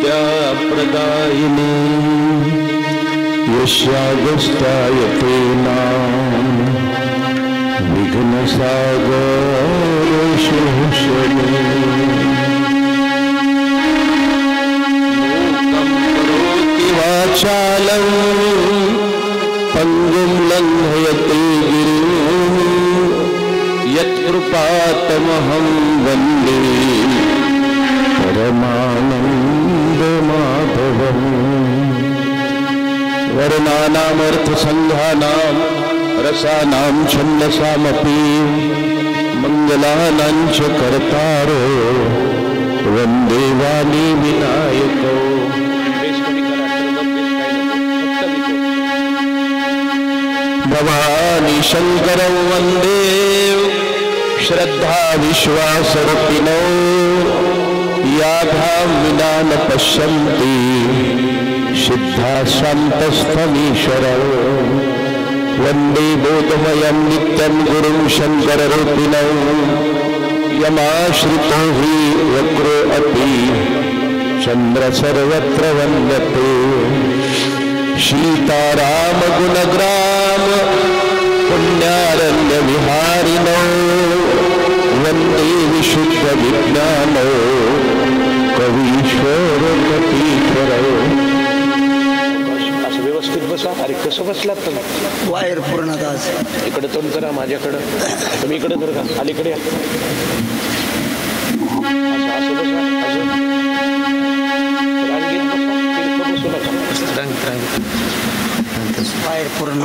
विद्याप्रदायिनी यस्यागस्त्यायते नाम विघ्नसागरशोषणे मूकं करोति वाचालं पंगुं लंघयते गिरिं यत्कृपातमहं वन्दे परमानन्दमाधवम्। वर्णानामर्थसंधानां रसानां छन्दसामपि मंगलानां च कर्तारो वन्दे वाणी विनायको। भवानी शंकरं वन्दे श्रद्धा विश्वासरूपिणो याभां विना न पश्यन्ति सिद्धा शान्तस्थमीश्वरौ। वन्दे बोधमयं नित्यं गुरुं शंकररूपिणौ यमाश्रितो हि वक्रो अपि चन्द्र सर्वत्र वन्दते। सीताराम गुणग्राम पुण्यारण्य विहारिणौ वन्दे विशुद्ध विज्ञानो कवीश्वर कपीश्वरौ। असं व्यवस्थित बसा. अरे कसं बसलात तुम्ही? वायर पूर्ण तास इकडे तोंड करा माझ्याकडं. तुम्ही इकडे धर का अलीकडे असं असं बसा. असं रांगेत बसा. तिरकं बसू नका. वायर पूर्ण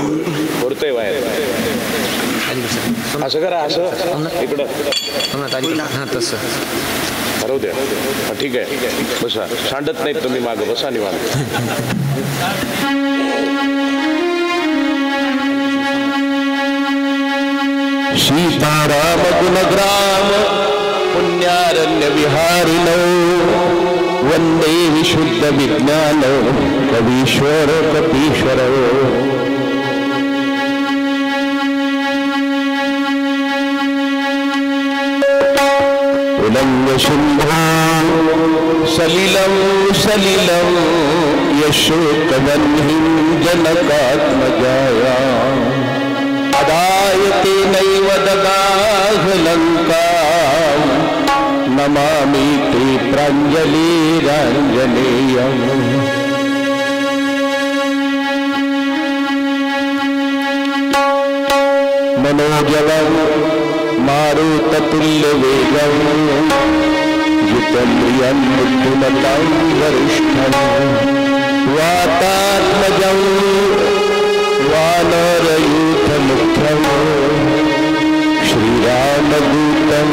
पुरतंय वायर. असं करा. असं इकडं तसं ठरवू द्या. ठीक आहे बसा. सांडत नाहीत तुम्ही मागं बसा निवांत. सीताराम गुणग्राम पुण्यारण्य विहारिणौ वन्दे विशुद्ध विज्ञानो कवीश्वर कपीश्वरौ। उल्लंघ सिंधु सलिलं सलिलं यशोकवह्निं जनकात्मजाया आदायते नैव ददाह लंकां नमामि ते प्राञ्जलिराञ्जनेयम्। मनोजलं मारुततुल्यवेगं जितेन्द्रियं बुद्धिमतां वरिष्ठं वातात्मजं वानरयूथमुख्यं श्रीरामदूतं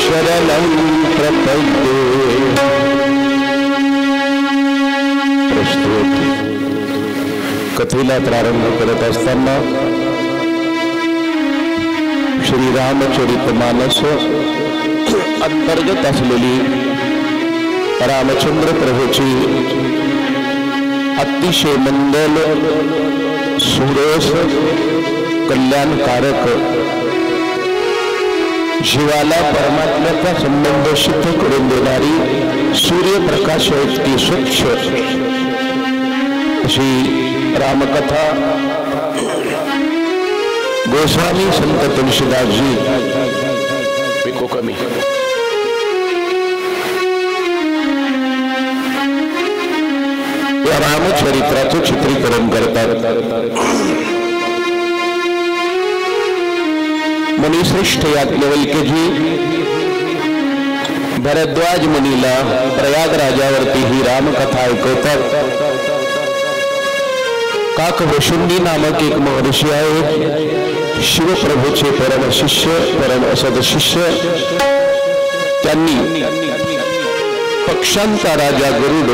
शरणं प्रपद्ये। प्रस्तुत कथेला प्रारंभ करत असताना श्री रामचरितमानस अंतर्गत असलेली रामचंद्र प्रभूची अतिशय मंगल सुरस कल्याणकारक जीवाला परमात्म्याचा संबंध सिद्ध करून देणारी सूर्यप्रकाश इतकी स्वच्छ अशी रामकथा गोस्वामी संत तुलसीदासजी विको कमी या रामचरित्राचं चित्रीकरण करतात. मुनिश्रेष्ठ याज्ञवल्क्यजी भरद्वाज मुनीला प्रयागराजावरती ही रामकथा ऐकवतात. काकवशुंडी नामक एक महर्षी आहेत. शिवप्रभूचे परम शिष्य परम सदशिष्य. त्यांनी पक्षांचा राजा गरुड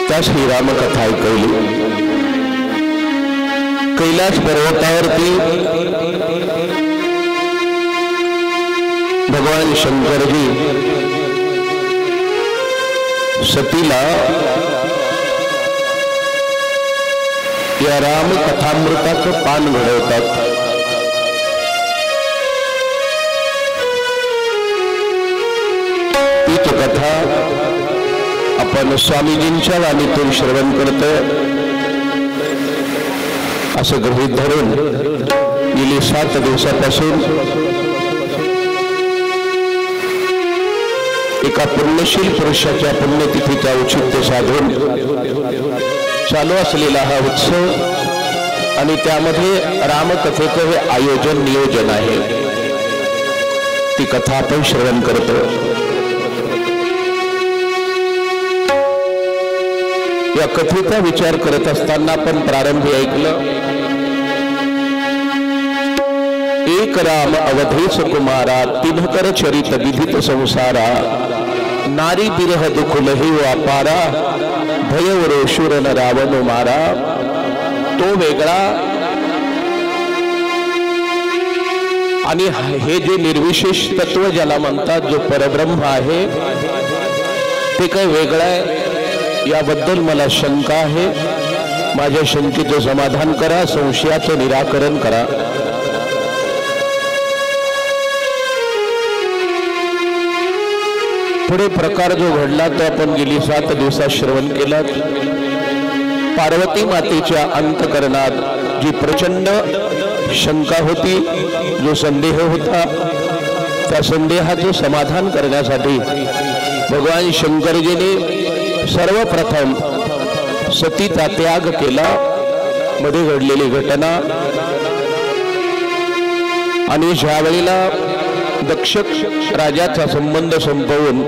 त्यास ही रामकथा ऐकवली. कैलास पर्वतावरती भगवान शंकरजी सतीला या रामकथामृताचं पान घडवतात. तीच कथा आपण स्वामीजींच्या वाणीतून श्रवण करतोय असं गृहीत धरून गेली 7 दिवसापासून एका पुण्यशील पुरुषाच्या पुण्यतिथीचा औचित्य साधून चालू असलेला हा उत्सव आणि त्यामध्ये रामकथेचं हे आयोजन नियोजन आहे, ती कथा आपण श्रवण करतो। या कथेचा विचार करत असताना आपण प्रारंभी ऐकलं, एक राम अवधेश कुमारा, तिन्हकर चरित विदित संसारा, नारी बिरह दुख लही वापारा, भयवरो शूर न रावण मारा। तो वेगळा आणि हे जे निर्विशेष तत्व ज्याला म्हणतात, जो परब्रह्म आहे ते काही वेगळं आहे याबद्दल मला शंका आहे। माझ्या शंकेचं समाधान करा, संशयाचं निराकरण करा। पुढे प्रकार जो घडला तो आपण गेली 7 दिवसात श्रवण केला। पार्वती मातेच्या अंतकरणात जी प्रचंड शंका होती, जो संदेह होता, त्या संदेहाचे समाधान करण्यासाठी भगवान शंकरजीने सर्वप्रथम सतीचा त्याग केला। मध्ये घडलेली घटना आणि ज्यावेळेला दक्ष राजाचा संबंध संपवून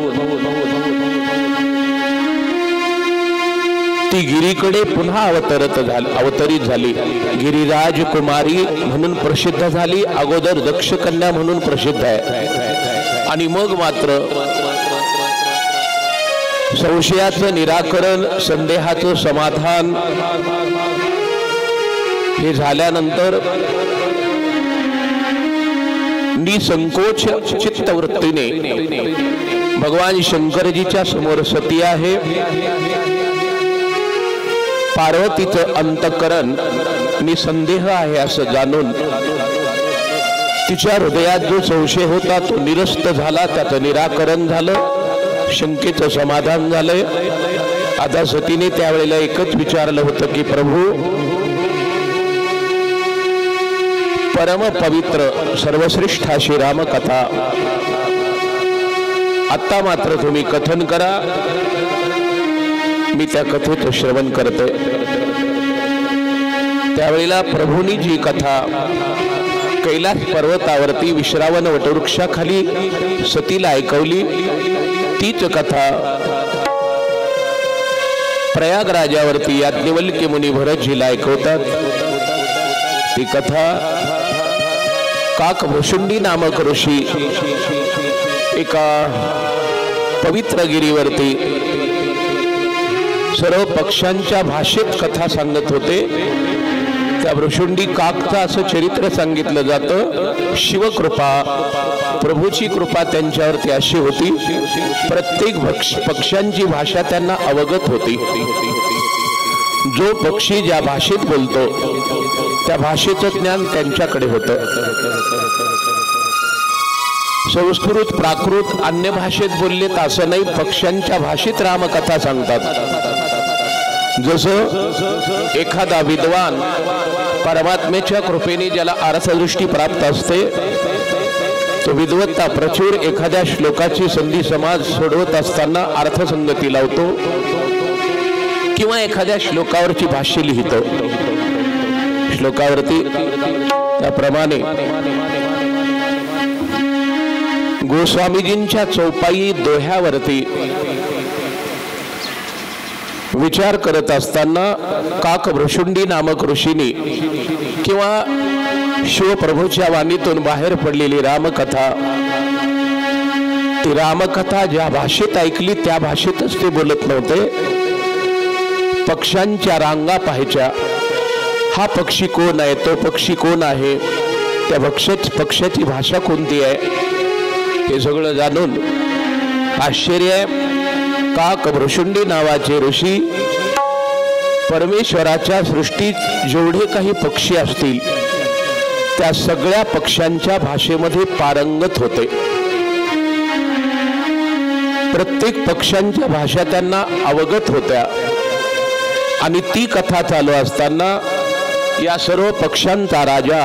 ती गिरीकडे पुन्हा अवतरित झाली, गिरिराज कुमारी म्हणून प्रसिद्ध झाली। अगोदर दक्ष कन्या म्हणून प्रसिद्ध आहे आणि मग मात्र संशयाचं निराकरण, संदेहाचं समाधान हे झाल्यानंतर निसंकोच चित्तवृत्तीने भगवान शंकरजीच्या समोर सती आहे। पार्वतीचं अंतःकरण निसंदेह आहे असं जाणून तिच्या हृदयात जो संशय होता तो निरस्त झाला, त्याचं निराकरण झालं, शंकेचं समाधान झालंय। आता सतीने त्यावेळेला एकच विचारलं होतं की प्रभू, परम पवित्र सर्वश्रेष्ठ अशी रामकथा आता मात्र तुम्ही कथन करा, मी त्या कथेचं श्रवण करते। त्यावेळेला प्रभूंनी जी कथा कैलास पर्वतावरती विश्रावण वटवृक्षाखाली सतीला ऐकवली, तीच कथा प्रयागराजावरती याज्ञवल्क्य मुनी भरतजीला ऐकवतात। ती कथा काकभुशुंडी नामक ऋषी एका पवित्र गिरीवरती सर्व पक्ष्यांच्या भाषेत कथा सांगत होते। त्या भृशुंडी काकचं असं चरित्र सांगितलं जातं, शिवकृपा, प्रभूची कृपा त्यांच्यावरती अशी होती, प्रत्येक पक्ष्यांची भाषा त्यांना अवगत होती। जो पक्षी ज्या भाषेत बोलतो त्या भाषेचं ज्ञान त्यांच्याकडे होतं। संस्कृत, प्राकृत, अन्य भाषेत बोलले तर असं नाही, पक्ष्यांच्या भाषेत रामकथा सांगतात। जसं एखादा विद्वान परमात्म्याच्या कृपेने ज्याला अर्थदृष्टी प्राप्त असते, तो विद्वत्ता प्रचूर एखाद्या श्लोकाची संधी समाज सोडवत असताना अर्थसंगती लावतो किंवा एखाद्या श्लोकावरची भाष्य लिहितो। श्लोकावरती त्याप्रमाणे गोस्वामीजींच्या चौपाई दोह्यावरती विचार करत असताना काकभृशुंडी नामक ऋषींनी किंवा शिवप्रभूच्या वाणीतून बाहेर पडलेली रामकथा, ती रामकथा ज्या भाषेत ऐकली त्या भाषेतच ते बोलत नव्हते, पक्ष्यांच्या रांगा पाहायच्या। हा पक्षी कोण आहे, तो पक्षी कोण आहे, त्या पक्षाची भाषा कोणती आहे, हे सगळं जाणून आश्चर्य आहे। काकभृशुंडी नावाचे ऋषी परमेश्वराच्या सृष्टीत जेवढे काही पक्षी असतील त्या सगळ्या पक्ष्यांच्या भाषेमध्ये पारंगत होते। प्रत्येक पक्षांच्या भाषा त्यांना अवगत होत्या आणि ती कथा चालू असताना या सर्व पक्षांचा राजा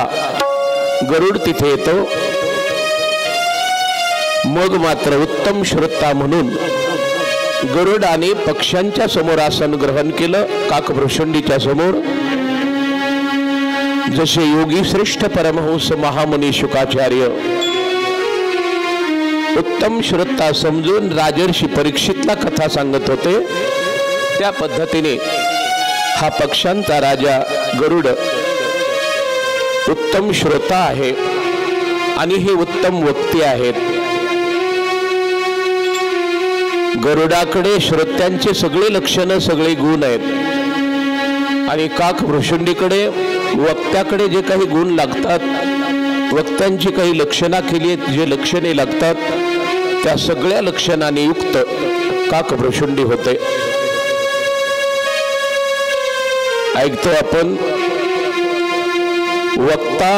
गरुड तिथे येतो. मग मात्र उत्तम श्रोता म्हणून गरुडाने पक्षांच्या समोर आसन ग्रहण केलं, काकभृषुंडीच्या समोर. जसे योगी श्रेष्ठ परमहंस महामुनी शुकाचार्य उत्तम श्रोता समजून राजर्षी परीक्षितला कथा सांगत होते, त्या पद्धतीने हा पक्षांचा राजा गरुड उत्तम श्रोता आहे आणि हे उत्तम वक्ते आहेत. गरुडाकडे श्रोत्यांचे सगळे लक्षणं सगळे गुण आहेत आणि काकभृषुंडीकडे वक्त्याकडे जे काही गुण लागतात, वक्त्यांची काही लक्षणा केली आहेत, जे लक्षणे लागतात त्या सगळ्या लक्षणांनी युक्त काकभृषुंडी होते. ऐकतो आपण, वक्ता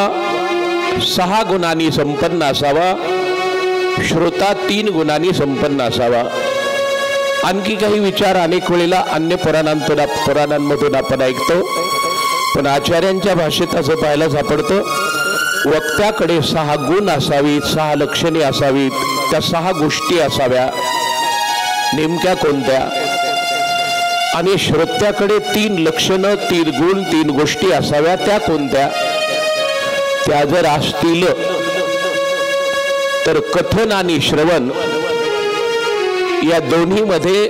6 गुणांनी संपन्न असावा, श्रोता 3 गुणांनी संपन्न असावा. आणखी काही विचार अनेक वेळेला अन्य पुराणांमधून आपण ऐकतो, पण आचार्यांच्या भाषेत असं पाहायला सापडतं, वक्त्याकडे 6 गुण असावीत, 6 लक्षणे असावीत, त्या 6 गोष्टी असाव्या. नेमक्या कोणत्या? आणि श्रोत्याकडे 3 लक्षणं, 3 गुण, 3 गोष्टी असाव्या, त्या कोणत्या? त्या जर असतील तर कथन आणि श्रवण या दोन्हीमध्ये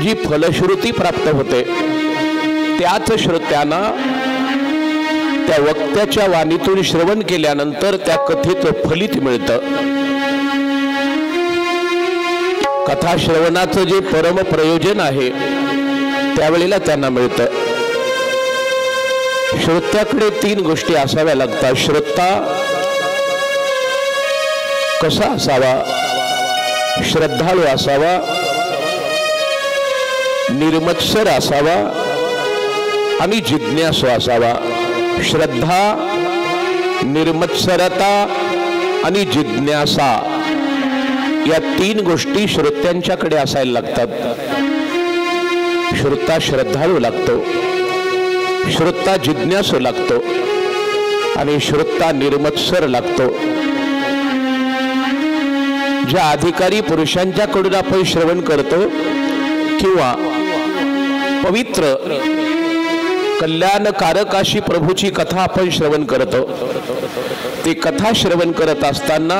जी फलश्रुती प्राप्त होते त्याच श्रोत्यांना त्या वक्त्याच्या वाणीतून श्रवण केल्यानंतर त्या कथेचं फलित मिळतं. कथा श्रवणाचं जे परम प्रयोजन आहे त्यावेळेला त्यांना मिळतं. श्रोत्याकडे 3 गोष्टी असाव्या लागतात. श्रोता कसा असावा? श्रद्धाळू असावा, निर्मत्सर असावा आणि जिज्ञासू असावा. श्रद्धा, निर्मत्सरता आणि जिज्ञासा या 3 गोष्टी श्रोत्यांच्याकडे असायला लागतात. श्रोता श्रद्धाळू लागतो, श्रोता जिज्ञासू लागतो आणि श्रोता निर्मत्सर लागतो. ज्या अधिकारी पुरुषांच्याकडून आपण श्रवण करतो किंवा पवित्र कल्याणकारक अशी प्रभूची कथा आपण श्रवण करतो, ते कथा श्रवण करत असताना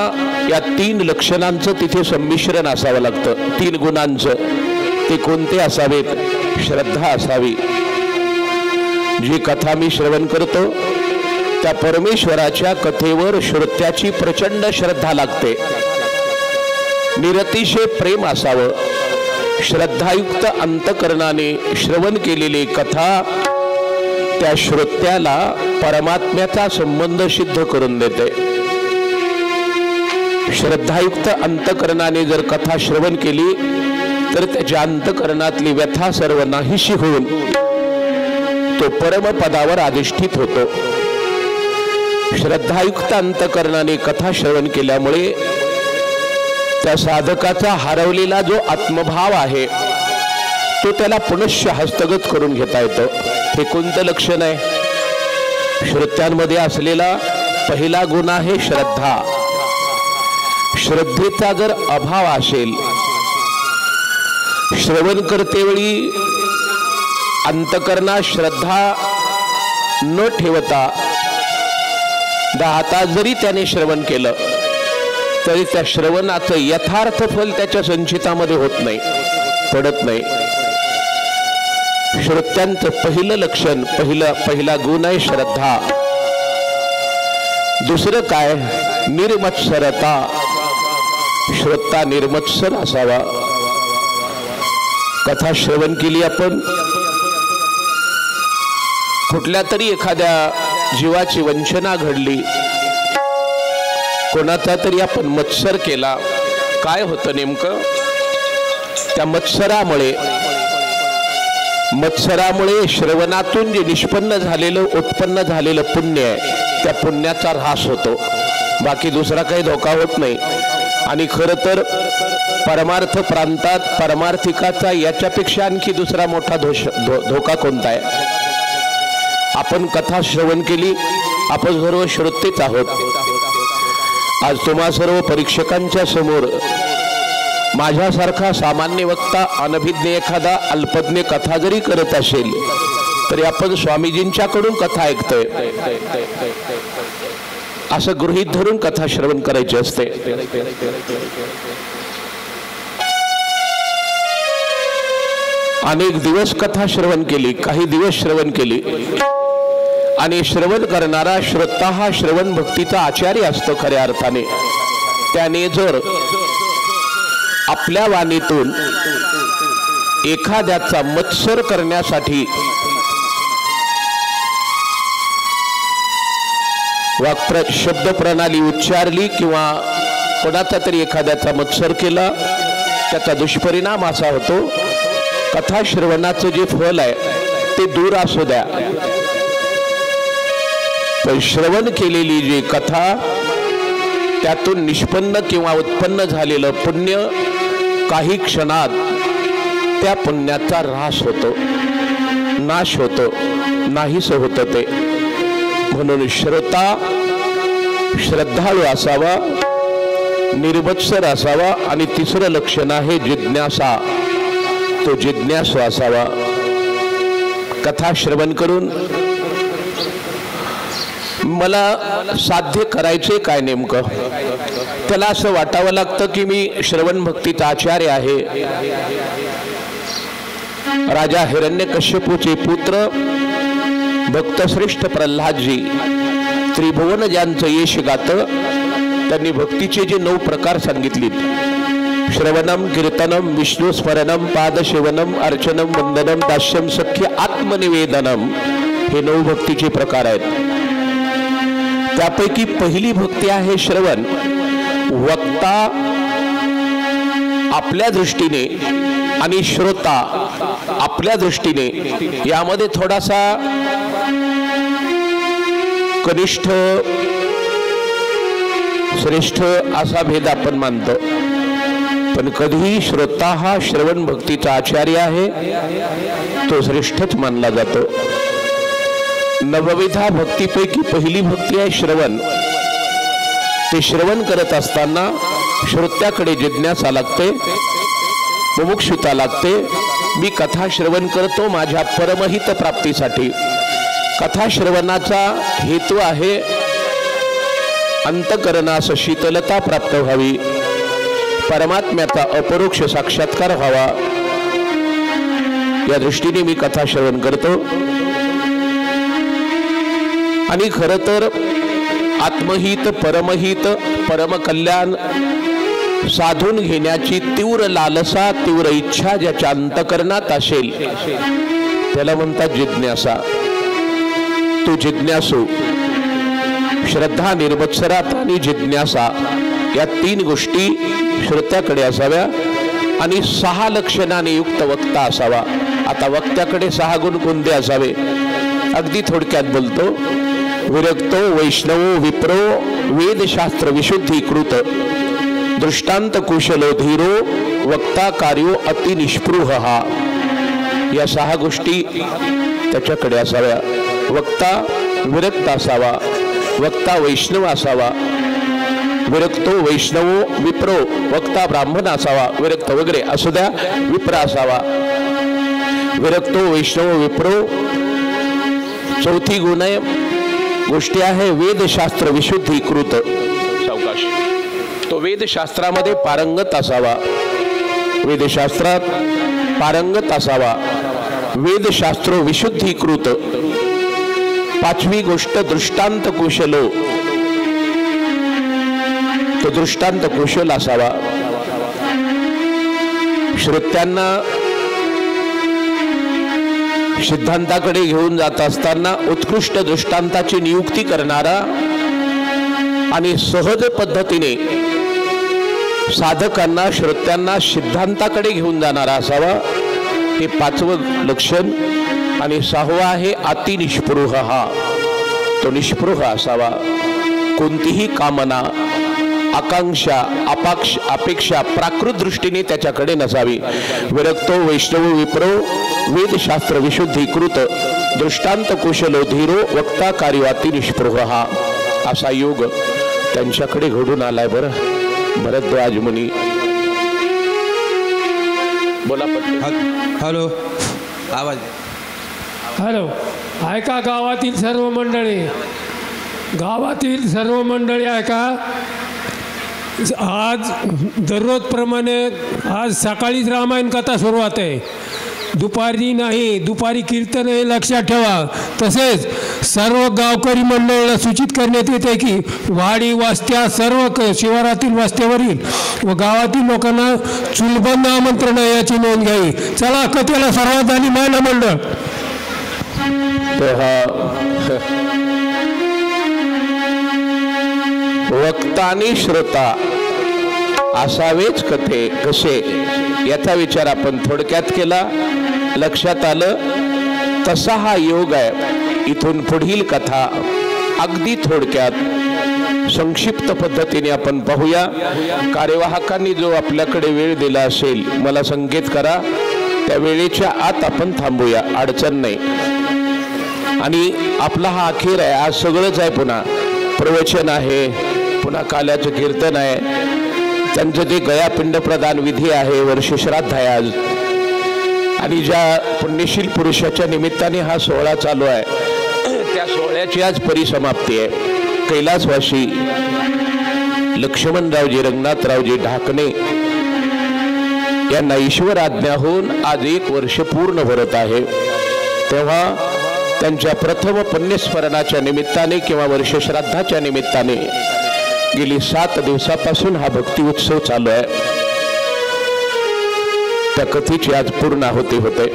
या 3 लक्षणांचं तिथे संमिश्रण असावं लागतं. 3 गुणांचं. ते कोणते असावेत? श्रद्धा असावी. जी कथा मी श्रवण करतो त्या परमेश्वराच्या कथेवर श्रोत्याची प्रचंड श्रद्धा लागते, निरतिशय प्रेम असावं. श्रद्धायुक्त अंतकरणाने श्रवण केलेली कथा त्या श्रोत्याला परमात्म्याचा संबंध सिद्ध करून देते. श्रद्धायुक्त अंतकरणाने जर कथा श्रवण केली तर त्याच्या अंतकरणातली व्यथा सर्व नाहीशी होऊन तो परमपदावर अधिष्ठित होतो. श्रद्धायुक्त अंतकरणाने कथा श्रवण केल्यामुळे त्या साधकाचा हरवलेला जो आत्मभाव आहे तो त्याला पुनश्च हस्तगत करून घेता येतो. हे कोणतं लक्षण आहे? श्रोत्यांमध्ये असलेला पहिला गुण आहे श्रद्धा. श्रद्धेचा जर अभाव असेल, श्रवण करतेवेळी अंतकरणात श्रद्धा न ठेवता 10 तास जरी त्याने श्रवण केलं तरी त्या श्रवणाचं यथार्थ फल त्याच्या संचितामध्ये होत नाही, पडत नाही. श्रोत्यांचं पहिलं लक्षण, पहिला गुण आहे श्रद्धा. दुसरं काय? निर्मत्सरता. श्रोता निर्मत्सर असावा. कथा श्रवण केली आपण, कुठल्या तरी एखाद्या जीवाची वंचना घडली, कोणाचा तरी आपण मत्सर केला, काय होतं नेमकं? त्या मत्सरामुळे श्रवणातून जे उत्पन्न झालेलं पुण्य आहे त्या पुण्याचा ऱ्हास होतो. बाकी दुसरा काही धोका होत नाही. आणि खरं तर परमार्थ प्रांतात परमार्थिकाचा याच्यापेक्षा आणखी दुसरा मोठा धोका कोणता आहे? आपण कथा श्रवण केली, आपण सर्व श्रोतेच आहोत। आज तुम्हा सर्व परीक्षकांच्या समोर माझ्यासारखा सामान्य वक्ता अनभिज्ञ एखादा अल्पज्ञ कथा जरी करत असेल तरी आपण स्वामीजींच्याकडून कथा ऐकतोय असं गृहीत धरून कथा श्रवण करायची असते। अनेक दिवस कथा श्रवण केली, काही दिवस श्रवण केली आणि श्रवण करणारा श्रोता हा श्रवण भक्तीचा आचार्य असतो खऱ्या अर्थाने। त्याने जर आपल्या वाणीतून एखाद्याचा मत्सर करण्यासाठी शब्द प्रणाली उच्चारली किंवा कोणाचा तरी एखाद्याचा मत्सर केला, त्याचा दुष्परिणाम असा होतो, कथा श्रवणाचं जे फल आहे ते दूर असू द्या, पण श्रवण केलेली जी कथा त्यातून निष्पन्न किंवा उत्पन्न झालेलं पुण्य काही क्षणात त्या पुण्याचा ऱ्हास होतो, नाश होतो, नाहीस होतं ते। म्हणून श्रोता श्रद्धाळू असावा, निर्मत्सर असावा आणि तिसरं लक्षण आहे जिज्ञासा, तो जिज्ञासू असावा। कथा श्रवण करून मला साध्य करायचे काय नेमकं? त्याला असं वाटावं लागतं की मी श्रवण भक्तीचा आचार्य आहे। राजा हिरण्यकश्यपूचे पुत्र भक्तश्रेष्ठ प्रल्हादजी त्रिभुवन ज्यांचं यश गातं, त्यांनी भक्तीचे जे 9 प्रकार सांगितलेत, श्रवणम, कीर्तनम, विष्णुस्मरणम, पादसेवनम, अर्चनम, वंदनम, दास्यम, सख्य, आत्मनिवेदनम, हे 9 भक्तीचे प्रकार आहेत। त्यापैकी पहिली भक्ती आहे श्रवण। वक्ता आपल्या दृष्टीने आणि श्रोता आपल्या दृष्टीने यामध्ये थोडासा कनिष्ठ श्रेष्ठ असा भेद आपण मानतो, पण कधीही श्रोता हा श्रवण भक्तीचा आचार्य आहे, तो श्रेष्ठच मानला जातो। नवविधा भक्तीपैकी पहिली भक्ती आहे श्रवण। ते श्रवण करत असताना श्रोत्याकडे जिज्ञासा लागते, मुमुक्षुता लागते। मी कथा श्रवण करतो माझ्या परमहित प्राप्तीसाठी। कथा श्रवणाचा हेतू आहे अंतकरणास शीतलता प्राप्त व्हावी, परमात्म्याचा अपरोक्ष साक्षात्कार व्हावा, या दृष्टीने मी कथा श्रवण करतो। आणि खरं तर आत्महित, परमहित, परमकल्याण साधून घेण्याची तीव्र लालसा, तीव्र इच्छा ज्याच्या अंतकरणात असेल त्याला म्हणतात जिज्ञासा। तो जिज्ञासू, श्रद्धा, निर्मत्सरात आणि जिज्ञासा या 3 गोष्टी श्रोत्याकडे असाव्या आणि 6 लक्षणाने युक्त वक्ता असावा। आता वक्त्याकडे 6 गुण कोणते असावे? अगदी थोडक्यात बोलतो, विरक्तो, वैष्णवो, विप्रो, वेदशास्त्र विशुद्धीकृत, दृष्टांत कुशलो, धीरो, वक्ता, कार्यो, अति निष्पृह, या 6 गोष्टी त्याच्याकडे असाव्या। वक्ता विरक्त असावा, वक्ता वैष्णव असावा, विरक्तो वैष्णवो, विप्रो वक्ता ब्राह्मण असावा, विरक्त वगैरे असू द्या, विप्र असावा, विरक्तो वैष्णव विप्रो। चौथी गोष्टी आहे वेदशास्त्र विशुद्धीकृत, सावकाश, तो वेदशास्त्रामध्ये पारंगत असावा, वेदशास्त्रात पारंगत असावा, वेदशास्त्र विशुद्धीकृत। 5वी गोष्ट दृष्टांत कुशलो, तो दृष्टांत कुशल असावा। श्रोत्यांना सिद्धांताकडे घेऊन जात असताना उत्कृष्ट दृष्टांताची नियुक्ती करणारा आणि सहज पद्धतीने साधकांना, श्रोत्यांना सिद्धांताकडे घेऊन जाणारा असावा, हे 5वं लक्षण। आणि 6वं आहे अति निष्पृह, तो निष्पृह असावा। कोणतीही कामना, आकांक्षा अपेक्षा प्राकृत दृष्टीने त्याच्याकडे नसावी. विरक्तो वैष्णव विप्रो वेदशास्त्र विशुद्धीकृत दृष्टांत कुशलो धीरो वक्ता कार्यवाती निष्पृह. असा योग त्यांच्याकडे घडून आलाय. बरं भरद्वाज मुनी बोला. हॅलो आवाज. हॅलो ऐका गावातील सर्व मंडळी ऐका. आज दररोजप्रमाणे आज सकाळीच रामायण कथा सुरुवात आहे. दुपारी नाही, दुपारी कीर्तन हे लक्षात ठेवा. तसेच सर्व गावकरी मंडळीला सूचित करण्यात येते की वाडी वस्त्या सर्व शिवारातील वस्त्यावरील व गावातील लोकांना चुलबंद आमंत्रण आहे याची नोंद घ्यावी. चला कथेला सर्वात आली महिला मंडळ. वक्ता आणि श्रोता असावेच कथे कसे याचा विचार आपण थोडक्यात केला. लक्षात आलं तसा हा योग आहे. इथून पुढील कथा अगदी थोडक्यात संक्षिप्त पद्धतीने आपण पाहूया. कार्यवाहकांनी जो आपल्याकडे वेळ दिला असेल मला संकेत करा. त्या वेळेच्या आत आपण थांबूया, अडचण नाही. आणि आपला हा अखेर आहे. आज सगळंच आहे. पुन्हा प्रवचन आहे, पुन्हा काल्याचं कीर्तन आहे, त्यांचं ते गयापिंड प्रदान विधी आहे, वर्षश्राद्ध आहे आज. आणि ज्या पुण्यशील पुरुषाच्या निमित्ताने हा सोहळा चालू आहे त्या सोहळ्याची आज परिसमाप्ती आहे. कैलासवासी लक्ष्मणरावजी रंगनाथरावजी ढाकणे यांना ईश्वर आज्ञा होऊन आज 1 वर्ष पूर्ण भरत आहे. तेव्हा त्यांच्या प्रथम पुण्यस्मरणाच्या निमित्ताने किंवा वर्षश्राद्धाच्या निमित्ताने गेली 7 दिवसापासून हा भक्ती उत्सव चालू आहे. त्या कथेची आज पूर्णाहुती होते.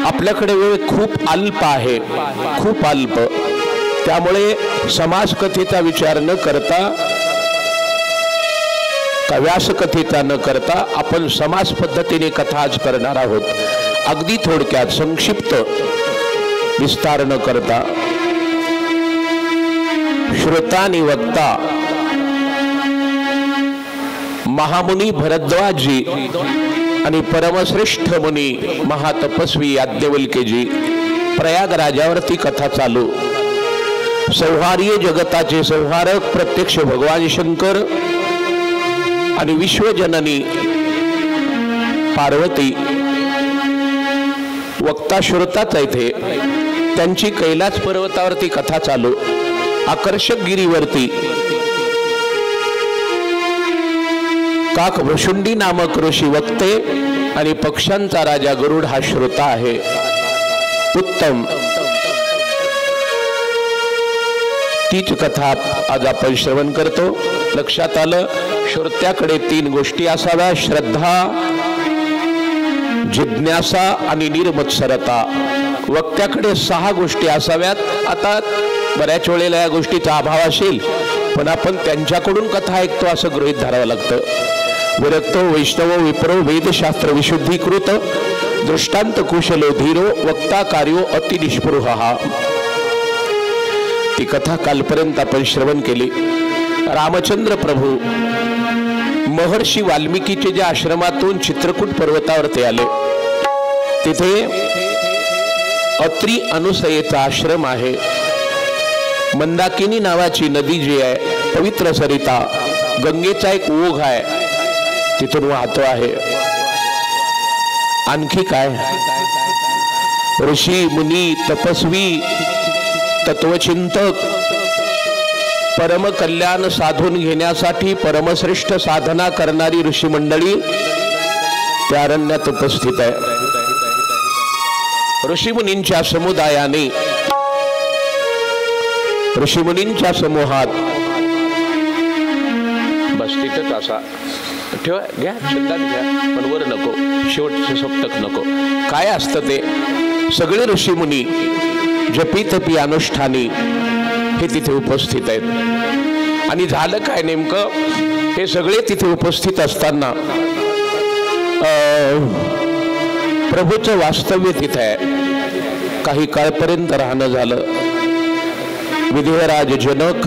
आपल्याकडे वेळ खूप अल्प आहे, खूप अल्प. त्यामुळे समाज कथेचा विचार न करता का व्यास कथेचा न करता आपण समाज पद्धतीने कथा आज करणार आहोत. अगदी थोडक्यात संक्षिप्त विस्तार न करता. श्रोता आणि वक्ता महामुनी भरद्वाजजी आणि परमश्रेष्ठ मुनी महातपस्वी याज्ञवल्क्यजी प्रयागराजावरती कथा चालू. संहार्य जगताचे संहारक प्रत्यक्ष भगवान शंकर आणि विश्वजननी पार्वती वक्ता श्रोताच इथे त्यांची कैलास पर्वतावरती कथा चालू. आकर्षक गिरीवरती काक वृषुंडी नामक ऋषी वक्ते आणि पक्ष्यांचा राजा गरुड हा श्रोता आहे. उत्तम. तीच कथा आज आपण श्रवण करतो. लक्षात आलं श्रोत्याकडे 3 गोष्टी असाव्या: श्रद्धा, जिज्ञासा आणि निर्मत्सरता. वक्त्याकडे 6 गोष्टी असाव्यात. आता बऱ्याच वेळेला या गोष्टीचा अभाव असेल पण आपण त्यांच्याकडून कथा ऐकतो असं गृहीत धरावं लागतं. विरक्तो वैष्णव विप्रो वेदशास्त्र विशुद्धीकृत दृष्टांत कुशलो धीरो वक्ता कार्यो अति निष्पृह. ती कथा कालपर्यंत आपण श्रवण केली. रामचंद्र प्रभू महर्षी वाल्मिकीचे ज्या आश्रमातून चित्रकूट पर्वतावरती आले तिथे अत्री अनुसयेचा आश्रम आहे. मंदाकिनी नावाची नदी जी आहे, पवित्र सरिता गंगेचा एक ओघ आहे, तिथून वाहतो आहे. आणखी काय? ऋषी मुनी तपस्वी तत्वचिंतक परम कल्याण साधून घेण्यासाठी परमश्रेष्ठ साधना करणारी ऋषी मंडळी त्या अरण्यात उपस्थित आहे. ऋषीमुनींच्या समुदायाने ऋषीमुनींच्या समूहात बस तिथेच असा ठेवा, घ्या छंदात घ्या पण वर नको, शेवटचं सप्तक नको. काय असतं ते? सगळे ऋषीमुनी जपी तपी अनुष्ठानी हे तिथे उपस्थित आहेत. आणि झालं काय नेमकं? हे सगळे तिथे उपस्थित असताना प्रभूचं वास्तव्य तिथे आहे. काही काळपर्यंत राहणं झालं. विधिराज जनक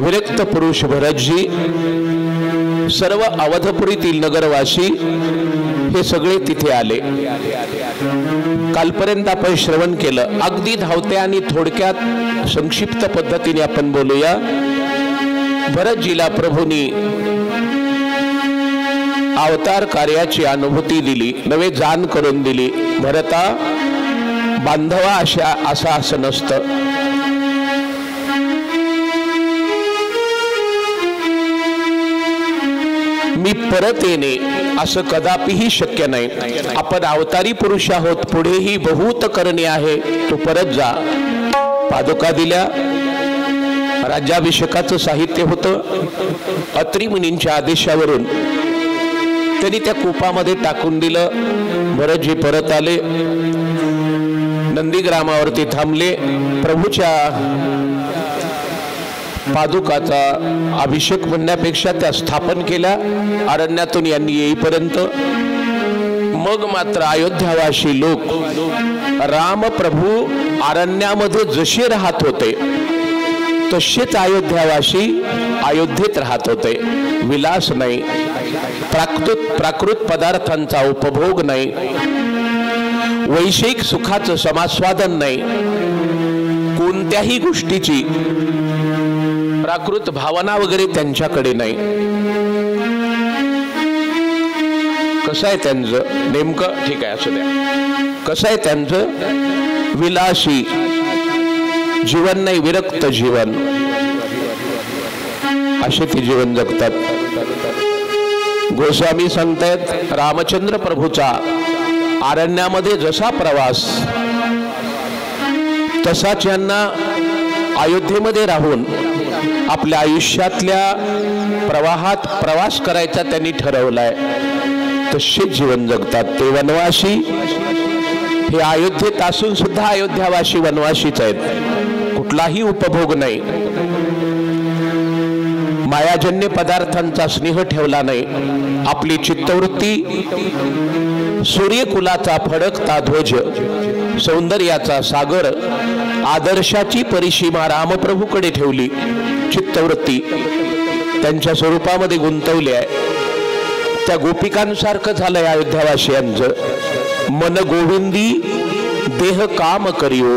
विरक्त पुरुष भरतजी, सर्व अवधपुरीतील नगरवासी हे सगळे तिथे आले. कालपर्यंत आपण श्रवण केलं. अगदी धावत्या आणि थोडक्यात संक्षिप्त पद्धतीने आपण बोलूया. भरतजीला प्रभूंनी अवतार कार्याची अनुभूती दिली, नवे जाण करून दिली. भरता, बांधवा असं नसतं. मी परत येणे असं कदापिही शक्य नाही. आपण अवतारी पुरुष आहोत, पुढेही बहुत करणे आहे. तू परत जा. पादुका दिल्या. राज्याभिषेकाचं साहित्य होतं. अत्री मुनींच्या आदेशावरून त्यांनी त्या कूपामध्ये टाकून दिलं. भरतजी परत आले. नंदीग्रामावरती थांबले. प्रभूच्या पादुकाचा अभिषेक म्हणण्यापेक्षा त्या स्थापन केल्या अरण्यातून यांनी येईपर्यंत. मग मात्र अयोध्यावासी लोक राम प्रभू अरण्यामध्ये जसे राहत होते तसेच अयोध्यावासी अयोध्येत राहत होते. विलास नाही, प्राकृत पदार्थांचा उपभोग नाही, वैषयिक सुखाचं समास्वादन नाही, कोणत्याही गोष्टीची प्राकृत भावना वगैरे त्यांच्याकडे नाही. कसं आहे त्यांचं नेमकं? ठीक आहे, असं द्या. कसं आहे त्यांचं? विलासी जीवन नाही, विरक्त जीवन. असे ते जीवन जगतात. गोस्वामी सांगतायत रामचंद्र प्रभूचा अरण्यामध्ये जसा प्रवास तसाच यांना अयोध्येमध्ये राहून आपल्या आयुष्यातल्या प्रवाहात प्रवास करायचा त्यांनी ठरवलाय. तसे जीवन जगतात ते वनवासी. हे अयोध्येत असून सुद्धा अयोध्यावासी वनवासीच आहेत. कुठलाही उपभोग नाही, मायाजन्य पदार्थांचा स्नेह ठेवला नाही. आपली चित्तवृत्ती सूर्यकुलाचा फडकता ध्वज, सौंदर्याचा सागर, आदर्शाची परिसीमा रामप्रभूकडे ठेवली. चित्तवृत्ती त्यांच्या स्वरूपामध्ये गुंतवली आहे. त्या गोपिकांसारखं झालंय अयोध्यावासियांचं. मन गोविंदी देह काम करियो.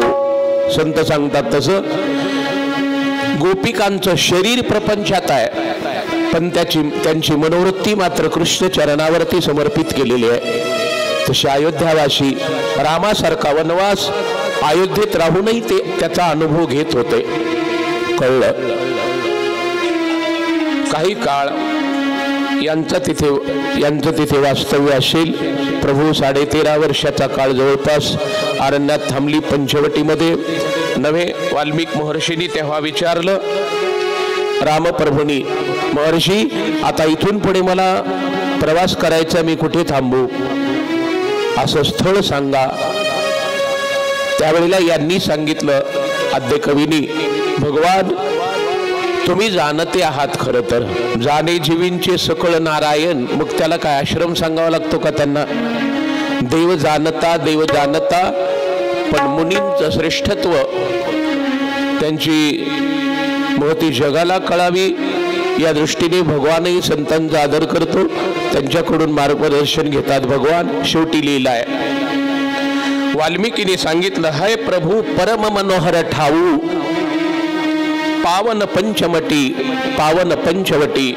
संत सांगतात तसं गोपिकांचं शरीर प्रपंचात आहे, पण त्यांची मनोवृत्ती मात्र कृष्ण चरणावरती समर्पित केलेली आहे. तसे अयोध्यावासी रामासारखा वनवास अयोध्येत राहूनही ते त्याचा अनुभव घेत होते. कळलं. काही काळ यांचं तिथे वास्तव्य असेल. प्रभू 13.5 वर्षाचा काळ जवळपास अरण्यात थांबली. पंचवटीमध्ये नव्हे. वाल्मिक महर्षींनी तेव्हा विचारलं रामप्रभूंनी, महर्षी आता इथून पुढे मला प्रवास करायचा, मी कुठे थांबू? असं स्थळ सांगा. त्यावेळेला यांनी सांगितलं आद्य कवीनी, भगवान तुम्ही जाणते आहात. खरं तर जाणे जीवींचे सकळ नारायण. मग त्याला काय आश्रम सांगावा लागतो का त्यांना? देव जाणता, पण मुनींचं श्रेष्ठत्व त्यांची महती जगाला कळावी या दृष्टीने भगवानही संतांचा आदर करतो. त्यांच्याकडून मार्गदर्शन घेतात भगवान. शेवटी लीला आहे. वाल्मिकीने सांगितलं, हय प्रभू परम मनोहर ठाऊ, पावन पंचवटी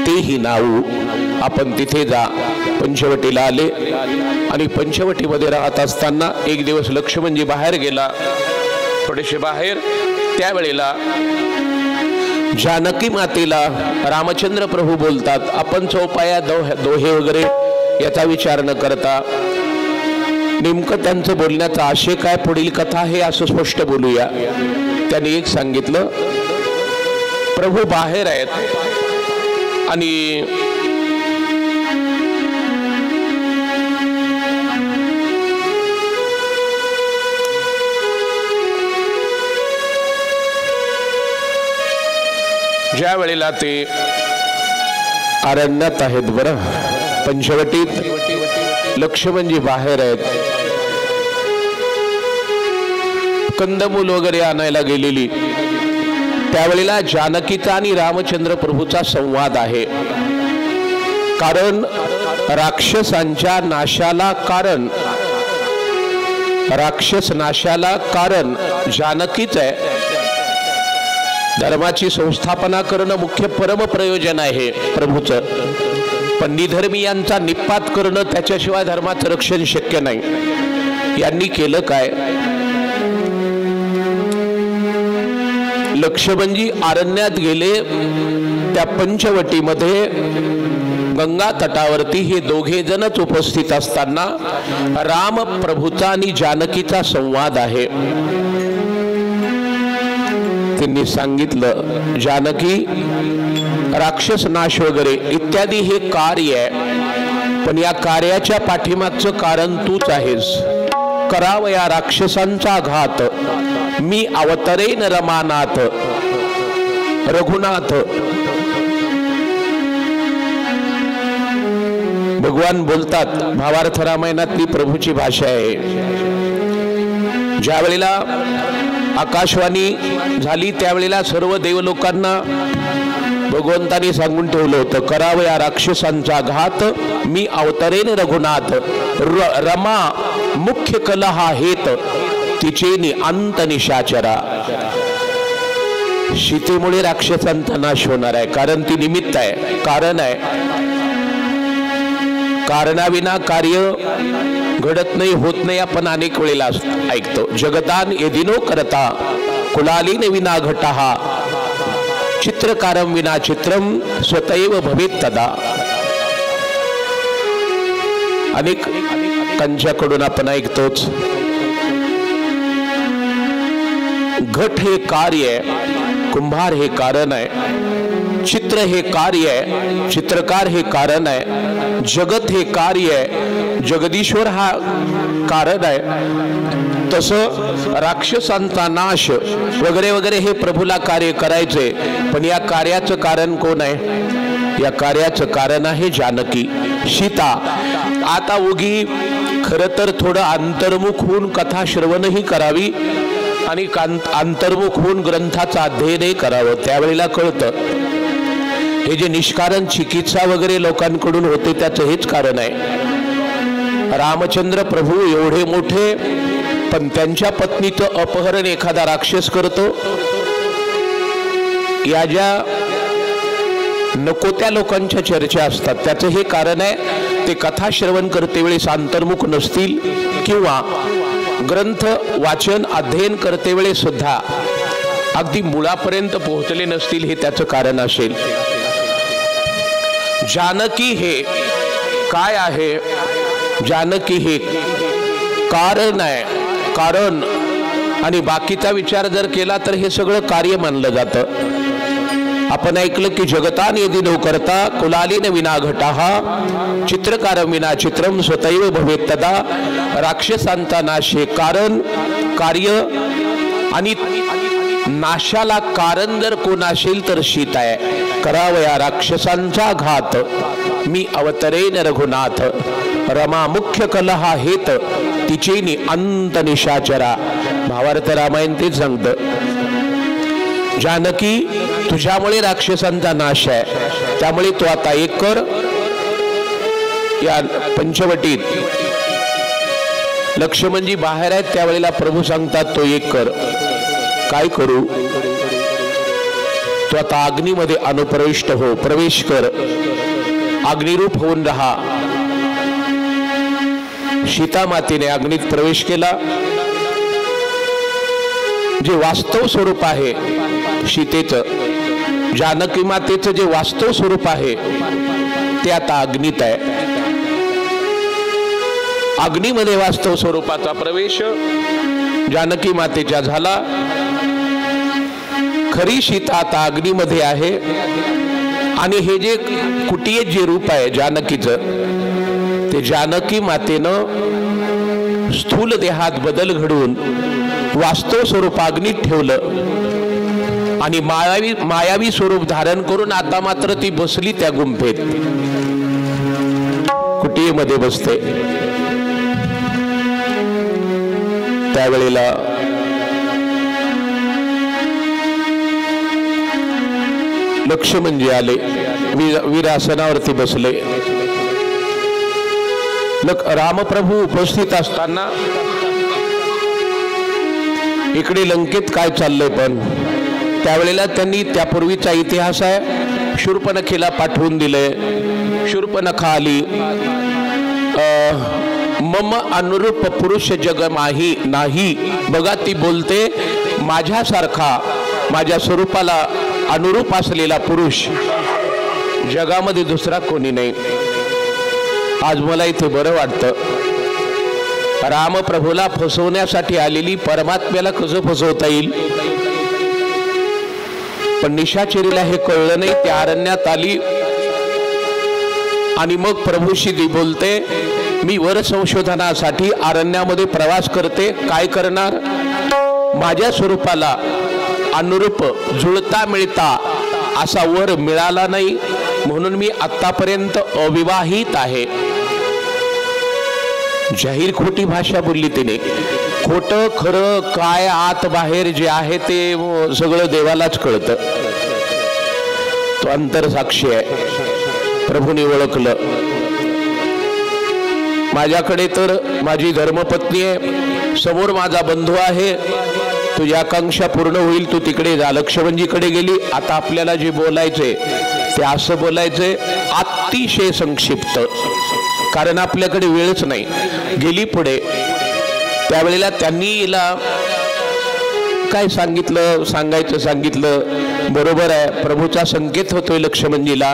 तेही नाऊ. आपण तिथे जा. पंचवटीला आले आणि पंचवटीमध्ये राहत असताना एक दिवस लक्ष्मणजी बाहेर गेला, थोडेसे बाहेर. त्यावेळेला जानकी मातेला रामचंद्र प्रभू बोलतात, आपण चौपाया दोहे वगैरे याचा विचार न करता नेमकं त्यांचं बोलण्याचा आशय काय, पुढील कथा हे असं स्पष्ट बोलूया. त्यांनी एक सांगितलं, प्रभू बाहेर आहेत आणि ज्या वेळेला ते अरण्यात आहेत बरं, पंचवटीत लक्ष्मणजी बाहेर आहेत. कंदमूल वगैरे आणायला गेलेली त्यावेळेला जानकीचा आणि रामचंद्र प्रभूचा संवाद आहे. कारण राक्षसांच्या नाशाला कारण, राक्षस नाशाला कारण जानकीच आहे. धर्माची संस्थापना करणं मुख्य परम प्रयोजन आहे प्रभूचं, पण निधर्मीयांचा निपात करणं त्याच्याशिवाय धर्माचं रक्षण शक्य नाही. यांनी केलं काय? लक्ष्मणजी अरण्यात गेले. त्या पंचवटीमध्ये गंगा तटावरती हे दोघे जणच उपस्थित असताना राम प्रभूचा आणि जानकीचा संवाद आहे. त्यांनी सांगितलं, जानकी, राक्षस नाश वगैरे इत्यादी हे कार्य आहे, पण या कार्याच्या पाठीमागचं कारण तूच आहेस. करावया राक्षसांचा घात, मी अवतरेन रमानाथ. रघुनाथ भगवान बोलतात, भावार्थ रामायणातली प्रभूची भाषा आहे. ज्या वेळेला आकाशवाणी झाली त्यावेळेला सर्व देवलोकांना भगवंतांनी सांगून ठेवलं होतं, करावं या राक्षसांचा घात, मी अवतरेन रघुनाथ. रमा मुख्य कलहा हेत, तिचे अंत निशाचरा. सीतेमुळे राक्षसांचा नाश होणार आहे, कारण ती निमित्त आहे, कारण आहे. कारणाविना कार्य घडत नाही, होत नाही. आपण अनेक वेळेला ऐकतो, जगदान यदिनो करता कुलालीन विना घटहा, चित्रकारम विना चित्रम स्वतैव भवेत तदा. अनेक कंच्याकडून आपण ऐकतोच, घट हे कार्य आहे, कुंभार हे कारण आहे, चित्र हे कार्य आहे, चित्रकार हे कारण आहे, जगत हे कार्य आहे, जगदीश्वर हा कारण आहे. तसं राक्षसांचा नाश वगैरे वगैरे हे प्रभूला कार्य करायचे, पण या कार्याचं कारण कोण आहे? या कार्याचं कारण आहे जानकी, सीता. आता उगी खरं तर थोडं अंतर्मुख होऊन कथा श्रवणही करावी आणि अंतर्मुख होऊन ग्रंथाचं अध्ययनही करावं. त्यावेळेला कळतं हे जे निष्कारण चिकित्सा वगैरे लोकांकडून होते त्याचं हेच कारण आहे. रामचंद्र प्रभू एवढे मोठे, पण त्यांच्या पत्नीचं अपहरण एखादा राक्षस करतो. या ज्या नको त्या लोकांच्या चर्चा असतात त्याचं हे कारण आहे, ते कथा श्रवण करते वेळेस अंतर्मुख नसतील किंवा ग्रंथ वाचन अध्ययन करते वेळेस सुद्धा अगदी मुळापर्यंत पोहोचले नसतील, हे त्याचं कारण असेल. जानकी हे काय आहे? जानकी हे कारण आहे, कारण. आणि बाकीचा विचार जर केला तर हे सगळं कार्य मानलं जातं. आपण ऐकलं की जगतान यदि नो करता कुलालीन विना घटाहा, चित्रकारम विना चित्रम स्वतैव भवेत तदा. राक्षसांचा नाश हे कारण, कार्य. आणि नाशाला कारण जर कोण असेल तर सीता आहे. करावया राक्षसांचा घात, मी अवतरेन रघुनाथ. रमा मुख्य कलहा हेत, तिचेनी अंत निशाचरा. भावार्थ रामायण तेच सांगतं, जानकी तुझ्यामुळे राक्षसांचा नाश आहे, त्यामुळे तू आता एक कर. या पंचवटीत लक्ष्मणजी बाहेर आहेत त्यावेळेला प्रभू सांगतात तो एक कर. काय करू? तो आता अग्नीमध्ये अनुप्रविष्ट हो, प्रवेश कर, अग्निरूप होऊन राहा. सीता मातेने अग्नीत प्रवेश केला. जे वास्तव स्वरूप आहे सीतेचं, जानकी मातेचं जे वास्तव स्वरूप आहे ते आता अग्नीत आहे. अग्नीमध्ये वास्तव स्वरूपाचा प्रवेश जानकी मातेच्या झाला. खरी सीता आता अग्नीमध्ये आहे. आणि हे जे कुटीय जे रूप आहे जानकीचं, ते जानकी मातेनं स्थूल देहात बदल घडवून वास्तव स्वरूप अग्नीत ठेवलं आणि मायावी स्वरूप धारण करून आता मात्र ती बसली त्या गुंफेत, कुटीमध्ये बसते. त्यावेळेला लक्ष्मणजी आले, वीरासनावरती बसले. रामप्रभू उपस्थित असताना इकडे लंकेत काय चाललंय, पण त्यावेळेला त्यांनी त्यापूर्वीचा इतिहास आहे, शूर्पणखेला पाठवून दिले. शूर्पणखा आली, मम अनुरूप पुरुष जग माही नाही. बघा ती बोलते, माझ्यासारखा माझ्या स्वरूपाला अनुरूप असलेला पुरुष जगामध्ये दुसरा कोणी नाही. आज मला इथे बरं वाटतं, रामप्रभूला फसवण्यासाठी आलेली परमात्म्याला कसं फसवता येईल. पण निशाचरीला हे कळलं नाही. त्या अरण्यात आली आणि मग प्रभूशी ती बोलते, मी वर संशोधनासाठी अरण्यामध्ये प्रवास करते, काय करणार. माझ्या स्वरूपाला अनुरूप जुळता मिळता असा वर मिळाला नाही, म्हणून मी आतापर्यंत अविवाहित आहे. जाहीर खोटी भाषा बोलली तिने. खोटं खरं काय आत बाहेर जे आहे ते सगळं देवालाच कळतं. तो अंतरसाक्षी आहे. प्रभूने ओळखलं. माझ्याकडे तर माझी धर्मपत्नी आहे, समोर माझा बंधू आहे, तुझी आकांक्षा पूर्ण होईल, तू तिकडे जा. लक्ष्मणजीकडे गेली. आता आपल्याला जे बोलायचे ते असं बोलायचे, अतिशय संक्षिप्त, कारण आपल्याकडे वेळच नाही. गेली पुढे. त्यावेळेला त्यांनी हिला काय सांगितलं, सांगितलं बरोबर आहे. प्रभूचा संकेत होतोय लक्ष्मणजीला,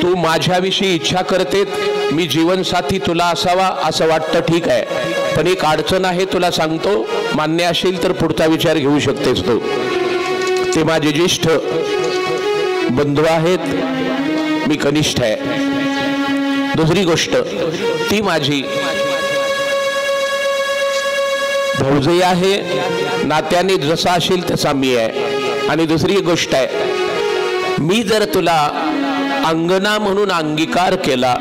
तू माझ्याविषयी इच्छा करते, मी जीवनसाथी तुला असावा असं वाटतं, ठीक आहे, पण एक अडचण आहे, तुला सांगतो, मान्य असेल तर पुढचा विचार घेऊ शकतेस तू. ते माझे ज्येष्ठ बंधू आहेत, मी कनिष्ठ आहे. दुसरी गोष्ट, ती माझी भाऊजई आहे, नात्याने जसा असेल तसा मी आहे. आणि दुसरी गोष्ट आहे, मी जर तुला अंगना म्हणून अंगीकार केला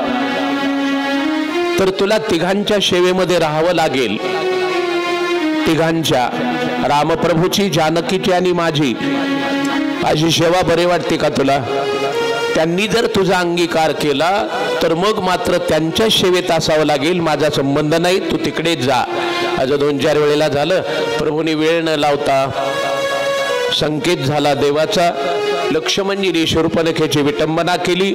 तर तुला तिघांच्या सेवेमध्ये राहावं लागेल. तिघांच्या, रामप्रभूची, जानकीची आणि माझी. अशी सेवा बरे वाटते का तुला. त्यांनी जर तुझा अंगीकार केला तर मग मात्र त्यांच्या सेवेत असावं लागेल, माझा संबंध नाही, तू तिकडेच जा. आज 2-4 वेळेला झालं. प्रभूने वेळ न लावता संकेत झाला देवाचा. लक्ष्मणजीने शूर्पणखेची विटंबना केली.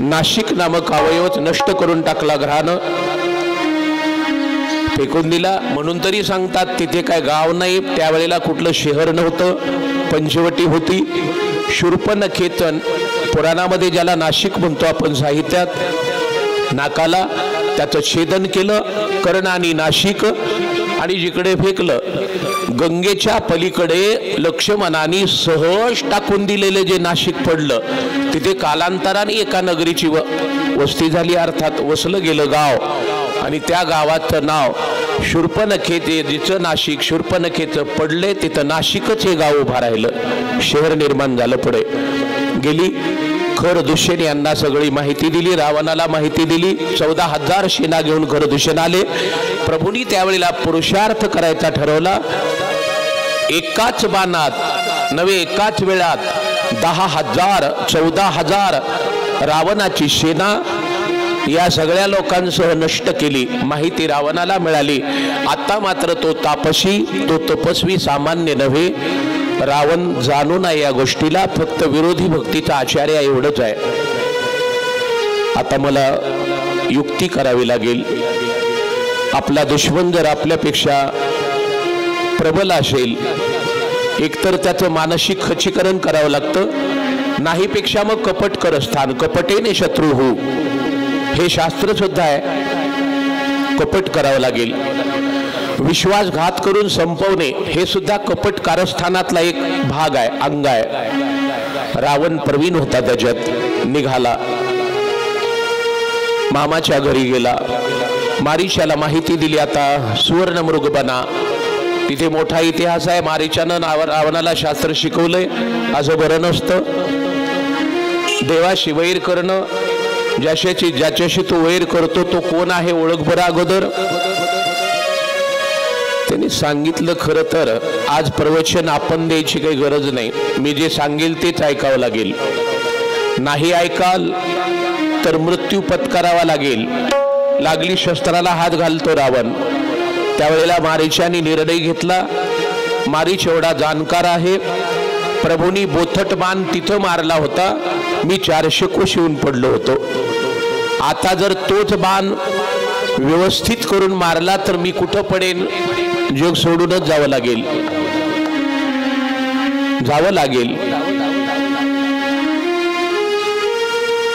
नाशिक नामक अवयवच नष्ट करून टाकला, घरानं फेकून दिला. म्हणून तरी सांगतात तिथे काय गाव नाही, त्यावेळेला कुठलं शहर नव्हतं, पंचवटी होती. शूर्पणखेतन पुराणामध्ये ज्याला नाशिक म्हणतो आपण साहित्यात, नाकाला त्याचं छेदन केलं, कर्ण आणि नाशिक, आणि जिकडे फेकलं गंगेच्या पलीकडे लक्ष्मणाने सहज टाकून दिलेले जे नाशिक पडलं, तिथे कालांतराने एका नगरीची वस्ती झाली, अर्थात वसलं गेलं गाव. आणि त्या गावाचं नाव शूर्पणखे. जिचं नाशिक शूर्पणखेचं पडले, तिथं नाशिकच हे गाव उभा राहिलं, शहर निर्माण झालं. पुढे गेली. खरदूषण यांना सगळी माहिती दिली, रावणाला माहिती दिली. 14,000 सेना घेऊन खरदूषण आले. प्रभूंनी त्यावेळेला पुरुषार्थ करायचा ठरवला. एकाच बाणात नव्हे, एकाच वेळात 10,000 14,000 रावणाची सेना या सगळ्या लोकांसह नष्ट केली. माहिती रावणाला मिळाली. आता मात्र तो तापसी, तो तपस्वी सामान्य नव्हे. रावण जाणू नये या गोष्टीला, फक्त विरोधी भक्तीचा आचार्य एवढंच आहे. आता मला युक्ती करावी लागेल. आपला दुश्मन जर आपल्यापेक्षा प्रबल असेल, एकतर त्याचं मानसिक खच्चीकरण करावं लागतं, नाहीपेक्षा मग कपट करस्थान, कपटेने शत्रू हो, हे शास्त्र सुद्धा आहे. कपट करावं लागेल. विश्वासघात करून संपवणे हे सुद्धा कपट कारस्थानातला एक भाग आहे, अंग आहे. रावण प्रवीण होता त्याच्यात. निघाला, मामाच्या घरी गेला, मारीच्याला माहिती दिली, आता सुवर्ण मृग बना. तिथे मोठा इतिहास आहे. मारीच्यानं रावणाला शास्त्र शिकवलंय, असं बरं नसतं. देवाशी वैर करणं, ज्याच्याशी तो वैर करतो तो कोण आहे ओळख बरं अगोदर. ते त्यांनी सांगितलं. खरं तर आज प्रवचन आपण द्यायची काही गरज नाही, मी जे सांगेल तेच ऐकावं लागेल. नाही ऐकाल तर मृत्यू पत्करावा लागेल. लागली शस्त्राला हात घालतो रावण. त्यावेळेला मारीचाने निर्णय घेतला. मारीच एवढा जाणकार आहे, प्रभूंनी बोथट बाण तिथं मारला होता, मी 400 कोस येऊन पडलो होतो. आता जर तोच बाण व्यवस्थित करून मारला तर मी कुठं पडेन, जग सोडूनच जावं लागेल.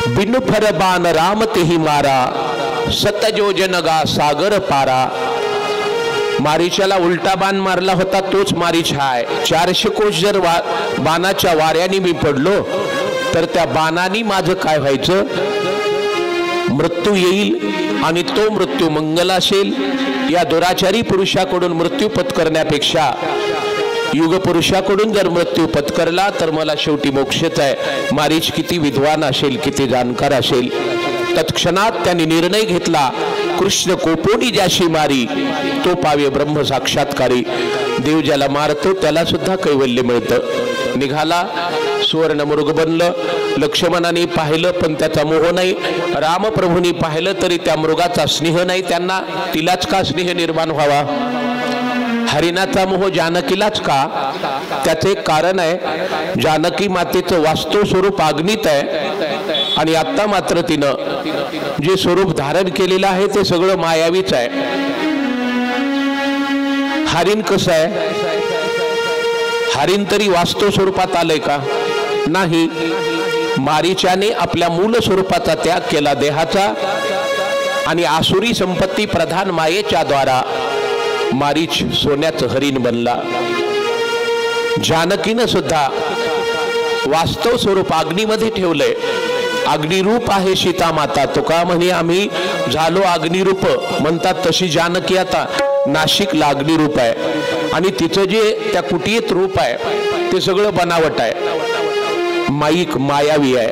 बिनु फर बाण राम तेही मारा, सतयोजन गा सागर पारा. मारीचाला उलटा बाण मारला होता तोच मारीच आहे. 400 कोस जर बाणाच्या वाऱ्याने मी पडलो तर त्या बाणाने माझं काय व्हायचं, मृत्यू येईल आणि तो मृत्यू मंगल असेल. या दुराचारी पुरुषाकडून मृत्यू पत्करण्यापेक्षा युग पुरुषाकडून जर मृत्यू पत्करला तर मला शेवटी मोक्षच आहे. मारीच किती विद्वान असेल, किती जाणकार असेल. तत्क्षणात त्यांनी निर्णय घेतला, कृष्ण कोपोनी ज्याशी मारी तो पावे ब्रह्म साक्षात्कारी. देव ज्याला मारतो त्याला सुद्धा कैवल्य मिळतं. निघाला, सुवर्ण मृग बनलं. लक्ष्मणाने पाहिलं पण त्याचा मोह नाही. रामप्रभूंनी पाहिलं तरी त्या मृगाचा स्नेह नाही त्यांना. तिलाच का स्नेह निर्माण व्हावा, हरिणाचा मोह जानकीलाच का? त्याचे एक कारण आहे, जानकी मातेचं वास्तव स्वरूप अग्नीत आहे आणि आता मात्र तिनं जे स्वरूप धारण केलेलं आहे ते सगळं मायावीच आहे. हरिण कसं आहे, हरिण तरी वास्तव स्वरूपात आलंय का? नाही. मारीचाने आपल्या मूल स्वरूपाचा त्याग केला देहाचा आणि आसुरी संपत्ती प्रधान मायेच्या द्वारा मारीच सोन्याचं हरिण बनला. जानकीनं सुद्धा वास्तव स्वरूप अग्नीमध्ये ठेवलंय. अग्निरूप आहे सीता माता. तुका म्हणे आम्ही झालो अग्निरूप म्हणतात तशी जानकी आता नाशिकला अग्निरूप आहे आणि तिचं जे त्या कुटीत रूप आहे ते सगळं बनावट आहे, माईक मायावी आहे.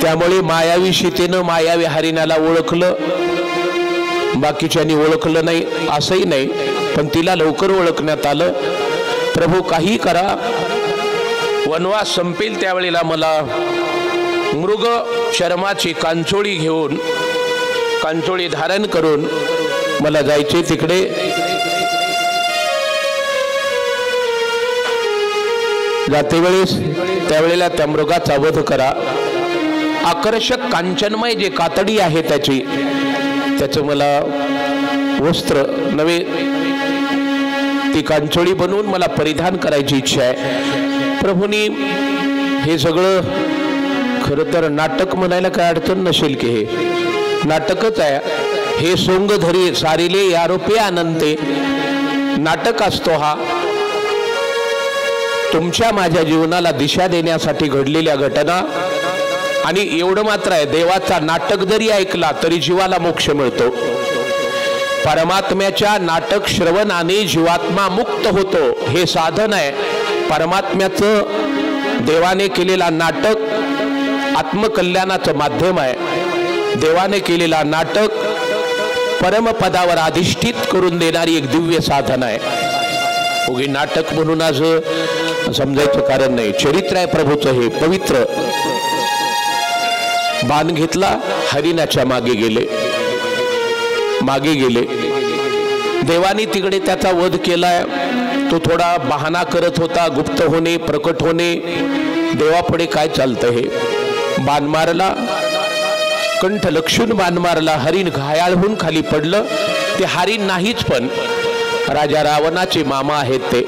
त्यामुळे मायावी सीतेनं मायावी हरिणाला ओळखलं, बाकीच्यांनी ओळखलं नाही असंही नाही, पण तिला लवकर ओळखण्यात आलं. प्रभू काही करा, वनवास संपेल त्यावेळेला मला मृग शर्माची कांचोळी घेऊन, कांचोळी धारण करून मला जायचे तिकडे. जाते वेळेस त्यावेळेला त्या मृगाचा वध करा. आकर्षक कांचनमय जे कातडी आहे त्याचं मला वस्त्र नवे, ती कांचोळी बनवून मला परिधान करायची इच्छा आहे. प्रभूंनी हे सगळं खरं तर नाटक म्हणायला काय अडचण नसेल की हे नाटकच आहे. हे सोंग धरी सारिले यारोपे आनंदे, नाटक असतो हा. तुमच्या माझ्या जीवनाला दिशा देण्यासाठी घडलेल्या घटना. आणि एवढं मात्र आहे, देवाचा नाटक जरी ऐकला तरी जीवाला मोक्ष मिळतो. परमात्म्याच्या नाटक श्रवणाने जीवात्मा मुक्त होतो, हे साधन आहे. परमात्म्याचं देवाने केलेला नाटक आत्मकल्याणाचं माध्यम आहे. देवाने केलेला नाटक परमपदावर अधिष्ठित करून देणारी एक दिव्य साधन आहे. उगी नाटक म्हणून आज समजायचं कारण नाही. चरित्र आहे प्रभूचं हे पवित्र. बाण घेतला, हरिणाच्या मागे गेले. देवानी तिकडे त्याचा वध केलाय. तो थोडा बहाणा करत होता, गुप्त होणे प्रकट होणे. देवापुढे काय चालतं हे. बाण मारला, कंठ लक्षून बाण मारला. हरिण घायाळ होऊन खाली पडलं. ते हरिण नाहीच पण राजा रावणाचे मामा आहेत ते.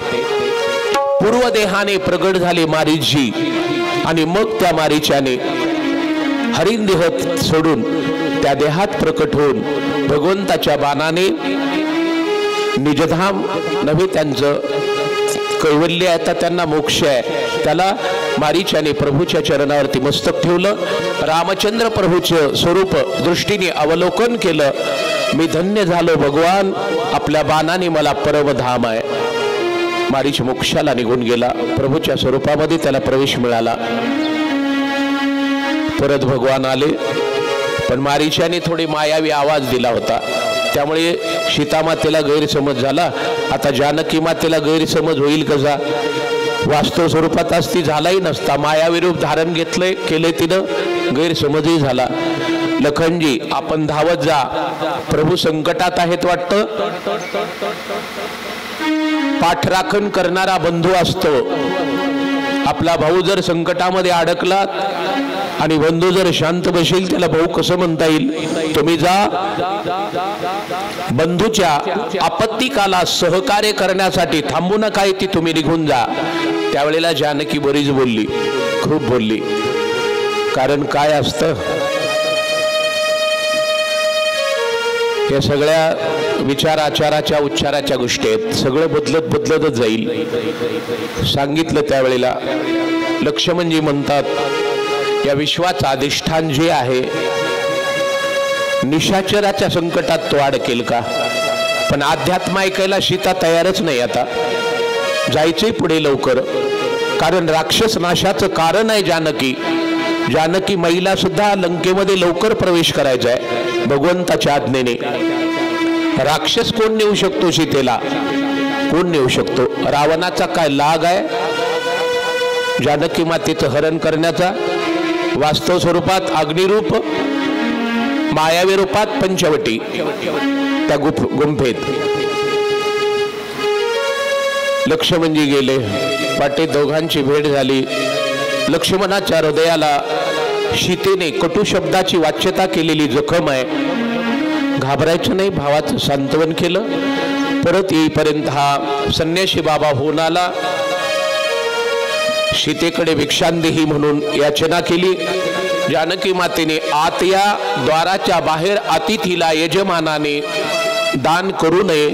पूर्व देहाने प्रगट झाले मारीची आणि मग त्या मारीच्याने हरिण देह सोडून त्या देहात प्रकट होऊन भगवंताच्या बाणाने निजधाम नव्हे त्यांचं कैवल्य आहे, तर त्यांना मोक्ष आहे. त्याला मारीच्याने प्रभूच्या चरणावरती मस्तक ठेवलं. रामचंद्र प्रभूचं स्वरूप दृष्टीने अवलोकन केलं. मी धन्य झालो भगवान, आपल्या बाणाने मला परमधाम आहे. मारीच मोक्षाला निघून गेला. प्रभूच्या स्वरूपामध्ये त्याला प्रवेश मिळाला. परत भगवान आले, पण मारीच्याने थोडी मायावी आवाज दिला होता. त्यामुळे सीतामातेला गैरसमज झाला. आता जानकी मातेला गैरसमज होईल कसा? वास्तव स्वरूपात असती झालाही नसता. मायावी रूप धारण केले तिनं, गैरसमजही झाला. लखनजी आपण धावत जा, प्रभू संकटात आहेत वाटतं. पाठराखण करणारा बंधू असतो. आपला भाऊ जर संकटामध्ये अडकला आणि बंधू जर शांत बसेल त्याला भाऊ कसं म्हणता येईल? तुम्ही जा, बंधूच्या आपत्तिकाला सहकार्य करण्यासाठी थांबू नका, ती तुम्ही निघून जा. त्यावेळेला जानकी बरीच बोलली, खूप बोलली. कारण काय असतं, या सगळ्या विचार आचाराच्या उच्चाराच्या गोष्टी आहेत. सगळं बदलतच जाईल. सांगितलं त्यावेळेला. लक्ष्मणजी म्हणतात या विश्वाचं अधिष्ठान जे आहे, निशाचराच्या संकटात तो अडकेल का? पण अध्यात्म ऐकायला सीता तयारच नाही. आता जायचंय पुढे लवकर, कारण राक्षस नाशाचं कारण आहे जानकी. जानकी महिला सुद्धा लंकेमध्ये लवकर प्रवेश करायचा आहे भगवंताच्या आज्ञेने. राक्षस कोण नेऊ शकतो सीतेला? कोण नेऊ शकतो? रावणाचा काय लाग आहे जानकी मातेचं हरण करण्याचा? वास्तव स्वरूपात अग्निरूप, मायावी रूपात पंचवटी त्या गुंफेत. लक्ष्मणजी गेले, वाटेत दोघांची भेट झाली. लक्ष्मणाच्या हृदयाला सीतेने कटू शब्दाची वाच्यता केलेली जखम आहे. घाबरायचं नाही, भावाचं सांत्वन केलं. परत येईपर्यंत हा संन्यासी बाबा होऊन आला. सीतेकडे भिक्षांदेही म्हणून याचना केली. जानकी मातेने आत या द्वाराच्या बाहेर अतिथीला यजमानाने दान करू नये.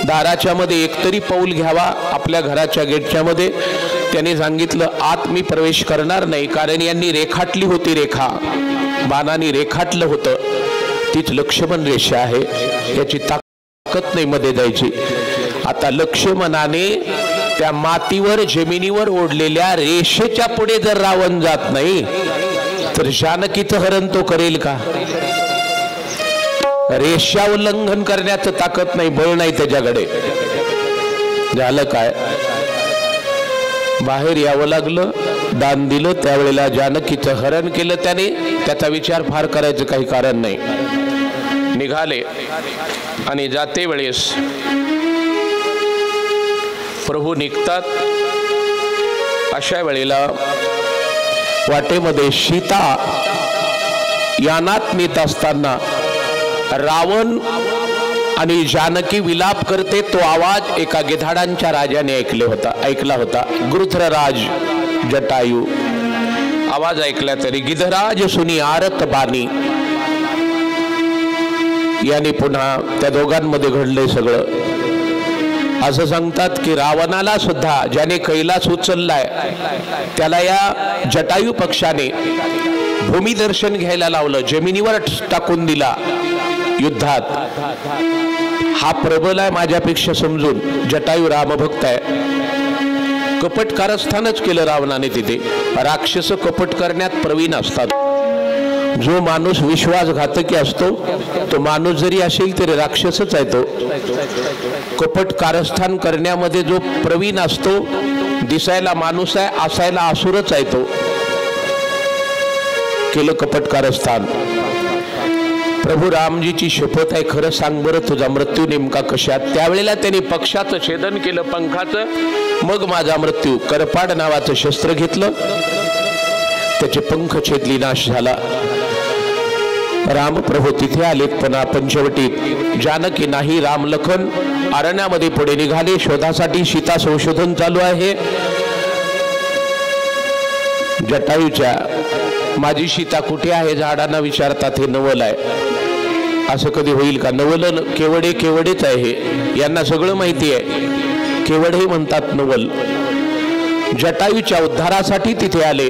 दाराच्या मध्ये एकतरी पाऊल घ्यावा आपल्या घराच्या गेटच्या मध्ये. त्याने सांगितलं आत मी प्रवेश करणार नाही, कारण यांनी रेखाटली होती, रेखा बाणाने रेखाटलं होतं. तीच लक्ष्मण रेषा आहे, याची ताकद नाही मध्ये जायची. आता लक्ष्मणाने त्या मातीवर जमिनीवर ओढलेल्या रेषेच्या पुढे जर रावण जात नाही तर जानकीचं हरण तो करेल का? रेषा उल्लंघन करण्याचं ताकद नाही, बळ नाही त्याच्याकडे. झालं काय? बाहेर यावं लागलं, दान दिलं. त्यावेळेला जानकीचं हरण केलं त्याने. त्याचा विचार फार करायचं काही कारण नाही. निघाले आणि जाते वेळेस प्रभू निघतात. अशा वेळेला वाटेमध्ये सीता यानात नेत असताना रावण आणि जानकी विलाप करते. तो आवाज एका गिधाडांच्या राजाने ऐकला होता. गृध्रराज जटायू आवाज ऐकला तरी गिधराज सुनी आरत बानी. याने पुन्हा त्या दोघांमध्ये घडले सगळं. असं सांगतात की रावणाला सुद्धा ज्याने कैलास उचललाय त्याला या जटायू पक्षाने भूमिदर्शन घ्यायला लावलं, जमिनीवर टाकून दिला युद्धात. हा प्रबल आहे माझ्यापेक्षा समजून. जटायू रामभक्त आहे. कपट कारस्थानच केलं रावणाने तिथे. राक्षस कपट करण्यात प्रवीण असतात. जो माणूस विश्वासघातकी असतो तो माणूस जरी असेल तरी राक्षसच आहे तो. कपट कारस्थान करण्यामध्ये जो प्रवीण असतो, दिसायला माणूस आहे असायला असुरच आहे तो. केलं कपट कारस्थान. प्रभू रामजीची शपथ आहे, खरं सांग बरं तुझा मृत्यू नेमका कशात? त्यावेळेला त्यांनी पक्षाचं छेदन केलं, पंखाचं. मग माझा मृत्यू. करपाड नावाचं शस्त्र घेतलं, त्याचे पंख छेदली, नाश झाला. राम प्रभू तिथे आलेत पुन्हा पंचवटीत. जानकी नाही. राम लखन अरण्यामध्ये पुढे निघाले शोधासाठी. सीता संशोधन चालू आहे. जटायूच्या माझी सीता कुठे आहे झाडांना विचारतात. हे नवल आहे. असं कधी होईल का? नवल केवडेच आहे हे. यांना सगळं माहिती आहे. केवडे म्हणतात नवल. जटायूच्या उद्धारासाठी तिथे आले.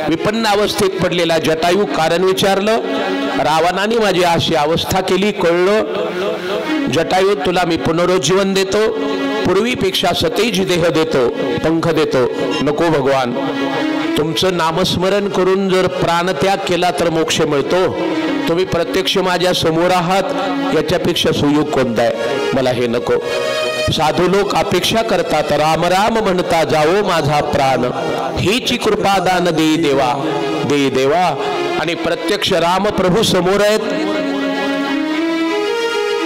विपन्न अवस्थेत पडलेला जटायू कारण विचारलं. रावणाने माझी अशी अवस्था केली, कळलं. जटायू तुला मी पुनरुज्जीवन देतो, पूर्वीपेक्षा सतेज देह देतो, पंख देतो. नको भगवान, तुमचं नामस्मरण करून जर प्राणत्याग केला तर मोक्ष मिळतो. तुम्ही प्रत्यक्ष माझ्या समोर आहात याच्यापेक्षा सुयोग कोणता आहे? मला हे नको. साधू लोक अपेक्षा करतात, राम राम म्हणता जाओ माझा प्राण, हीची कृपादान दे देवा, दे देवा. आणि प्रत्यक्ष राम प्रभू समोर आहेत,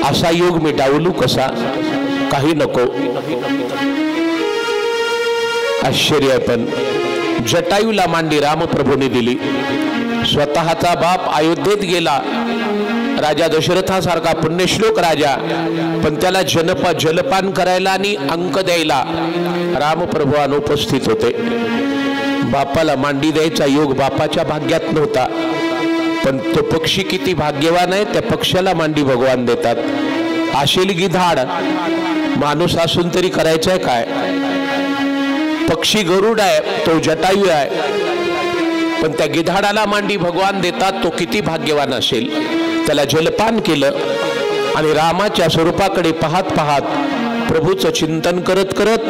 असा योग मी डावलू कसा? काही नको. आश्चर्य आहे. पण जटायूला मांडी रामप्रभूने दिली. स्वतःचा बाप अयोध्येत गेला, राजा दशरथासारखा पुण्यश्लोक राजा, पण त्याला जलपान करायला आणि अंक द्यायला रामप्रभू अनुपस्थित होते. बापाला मांडी द्यायचा योग बापाच्या भाग्यात नव्हता, पण तो पक्षी किती भाग्यवान आहे, त्या पक्षाला मांडी भगवान देतात. आशेल गिधाड माणूस असून तरी करायचंय काय? पक्षी गरुड आहे, तो जटायू आहे, पण त्या गिधाडाला मांडी भगवान देतात. तो किती भाग्यवान असेल. त्याला जलपान केलं आणि रामाच्या स्वरूपाकडे पाहत पाहत प्रभूचं चिंतन करत करत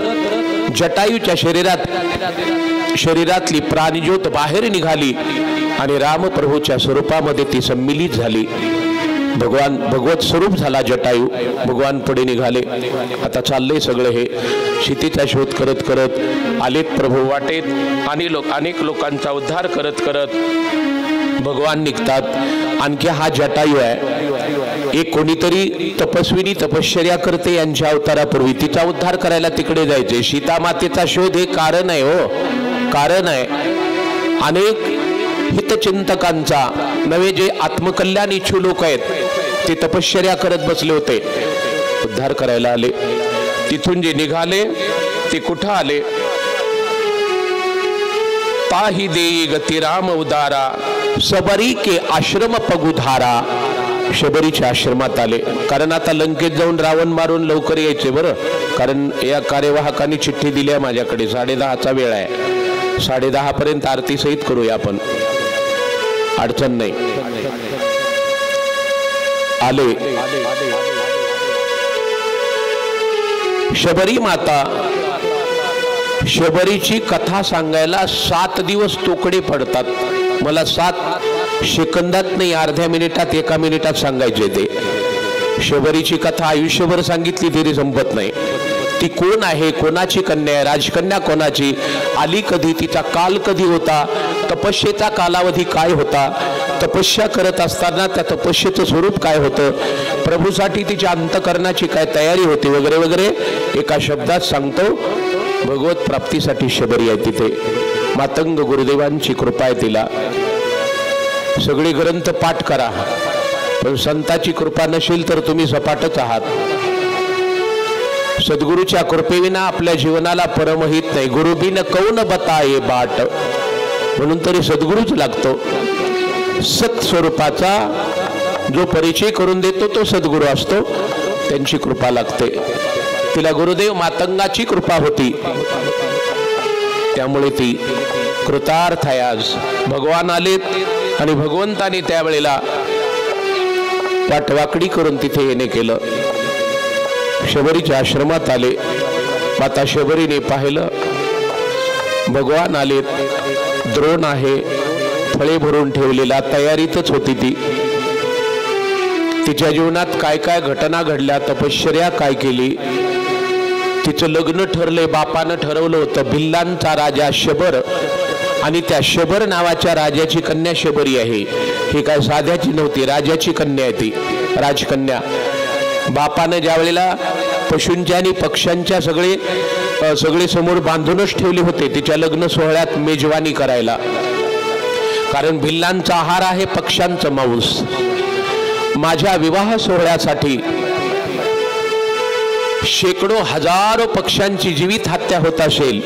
जटायूच्या शरीरातली प्राणज्योत बाहेर निघाली आणि रामप्रभूच्या स्वरूपामध्ये ती सम्मिलित झाली. भगवत स्वरूप झाला जटायू. भगवान पुढे निघाले. आता चाललंय सगळं हे. सीतेचा शोध करत करत आलेत प्रभू वाटेत. आणि अनेक लोकांचा उद्धार करत करत भगवान निघतात. आणखी हा जटायू आहे. एक कोणीतरी तपस्विनी तपश्चर्या करते यांच्या अवतारापूर्वी, तिचा उद्धार करायला तिकडे जायचे. सीता मातेचा शोध हे कारण आहे. हो, कारण आहे. अनेक हितचिंतकांचा नवे जे आत्मकल्याण इच्छू लोक आहेत ते तपश्चर्या करत बसले होते, उद्धार करायला आले. तिथून जे निघाले ते कुठं आले? ताही देई गती राम उदारा, सबरी के आश्रम पगुधारा. शबरीच्या आश्रमात आले. कारण आता लंकेत जाऊन रावण मारून लवकर यायचे बरं. कारण या कार्यवाहकांनी चिठ्ठी दिली आहे माझ्याकडे. 10:30चा वेळ आहे. 10:30 पर्यंत आरती सहित करूया आपण, अडचण नाही. आले. शबरी माता, शबरीची कथा सांगायला 7 दिवस तोकडे पडतात. मला 7 सेकंदात नाही, अर्ध्या मिनिटात, 1 मिनिटात सांगायचे ते. शबरीची कथा आयुष्यभर सांगितली तरी संपत नाही. ती कोण आहे, कोणाची कन्या आहे, राजकन्या कोणाची, आली कधी, तिचा काल कधी होता, तपस्येचा कालावधी काय होता, तपस्या करत असताना त्या तपस्येचं स्वरूप काय होतं, प्रभूसाठी तिच्या अंतकरणाची काय तयारी होती, वगैरे वगैरे. एका शब्दात सांगतो, भगवत प्राप्तीसाठी शबरी आहे तिथे. मातंग गुरुदेवांची कृपा आहे तिला. सगळे ग्रंथ पाठ करा, पण संताची कृपा नसेल तर तुम्ही सपाटच आहात. सद्गुरूच्या कृपेविना आपल्या जीवनाला परमहित नाही. गुरुबिन कौन बताये बाट, म्हणून तरी सद्गुरूच लागतो. सत स्वरूपाचा जो परिचय करून देतो तो सद्गुरू असतो, त्यांची कृपा लागते. तिला गुरुदेव मातंगाची कृपा होती, त्यामुळे ती कृतार्थ आहे. आज भगवान आलेत आणि भगवंताने त्यावेळेला वाटवाकडी करून तिथे येणे केलं. शबरीच्या आश्रमात आले. माता शबरीने पाहिलं, भगवान आलेत. द्रोण आहे, फळे भरून ठेवलेला, तयारीतच होती ती. तिच्या जीवनात काय काय घटना घडल्या, तपश्चर्या काय केली. तिचं लग्न ठरले, बापानं ठरवलं होतं. भिल्लांचा राजा शबर आणि त्या शबर नावाच्या राजाची कन्या शबरी आहे. ही काय साध्याची नव्हती, राजाची कन्या आहे ती, राजकन्या. बापानं ज्या वेळेला पशूंच्या आणि पक्ष्यांच्या सगळे समोर बांधूनच ठेवले होते तिच्या लग्न सोहळ्यात मेजवानी करायला. कारण भिल्लांचा आहार आहे पक्ष्यांचं मांस. माझ्या विवाह सोहळ्यासाठी शेकडो हजारो पक्ष्यांची जीवित हत्या होत असेल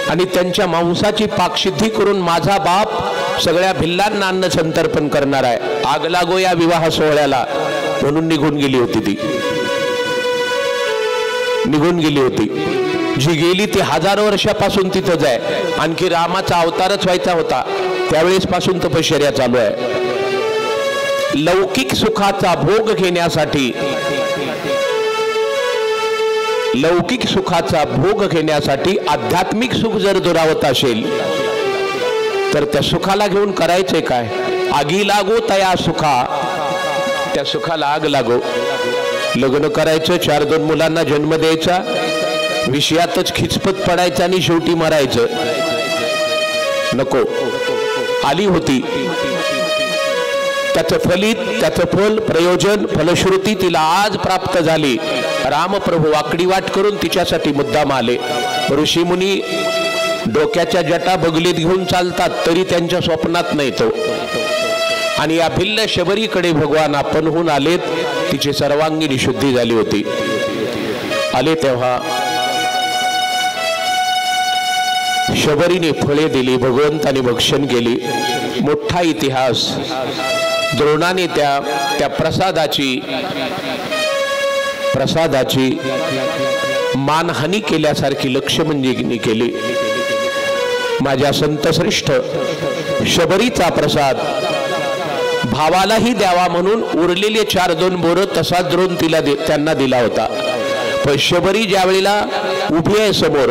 आणि त्यांच्या मांसाची पाकसिद्धी करून माझा बाप सगळ्या भिल्लांना अन्न संतर्पण करणार आहे. आग लागो या विवाह सोहळ्याला, म्हणून निघून गेली होती ती. निघून गेली होती. जी गेली ती हजारो वर्षापासून तिथंच आहे. आणखी रामाचा अवतारच व्हायचा होता, त्यावेळेस पासून तपश्चर्या चालू आहे. लौकिक सुखाचा भोग घेण्यासाठी, लौकिक सुखाचा भोग घेण्यासाठी आध्यात्मिक सुख जर दुरावत असेल तर त्या सुखाला घेऊन करायचे काय? आगी लागो तया सुखा, त्या सुखाला आग लागो. लग्न करायचं, 4-2 मुलांना जन्म द्यायचा, विषयातच खिचपत पडायचं आणि शेवटी मरायचं. नको. आली होती, त्याचं फलित, त्याचं फल, प्रयोजन, फलश्रुती तिला आज प्राप्त झाली. रामप्रभू वाकडी वाट करून तिच्यासाठी मुद्दाम आले. ऋषीमुनी डोक्याच्या जटा बगलीत घेऊन चालतात तरी त्यांच्या स्वप्नात नाही तो. आणि या भिल्ल शबरीकडे भगवान आपणहून आलेत. तिची सर्वांगीण शुद्धी झाली होती. आले तेव्हा शबरीने फळे दिली, भगवंताने भक्षण केली. मोठा इतिहास. द्रोणाने त्या प्रसादाची मानहानी केल्यासारखी लक्ष्मणजींनी केली. माझ्या संतश्रेष्ठ शबरीचा प्रसाद भावालाही द्यावा म्हणून उरलेले 4-2 बोरं तसा द्रोण त्यांना दिला होता. पण शबरी ज्या वेळेला उभी आहे समोर,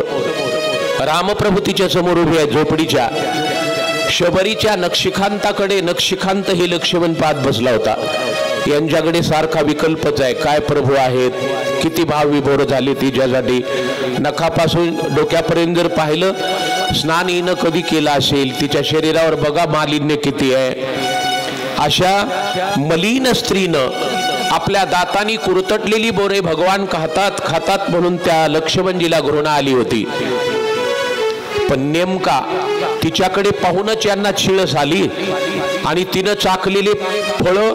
रामप्रभू तिच्या समोर उभी आहे झोपडीच्या, शबरीच्या नक्षिकांताकडे, नक्षिकांत हे लक्ष्मण पाहत बसला होता. यांच्याकडे सारखा विकल्पच आहे. काय प्रभू आहेत, किती भाव विभोर झाले तिच्यासाठी. नखापासून डोक्यापर्यंत जर पाहिलं, स्नान हिनं कधी केलं असेल, तिच्या शरीरावर बघा मालिन्य किती आहे. अशा मलिन स्त्रीनं आपल्या दातांनी कुरतटलेली बोरे भगवान खातात म्हणून त्या लक्ष्मणजीला घृणा आली होती. पण नेमका तिच्याकडे पाहूनच यांना चिळस आली आणि तिनं चाकलेली फळं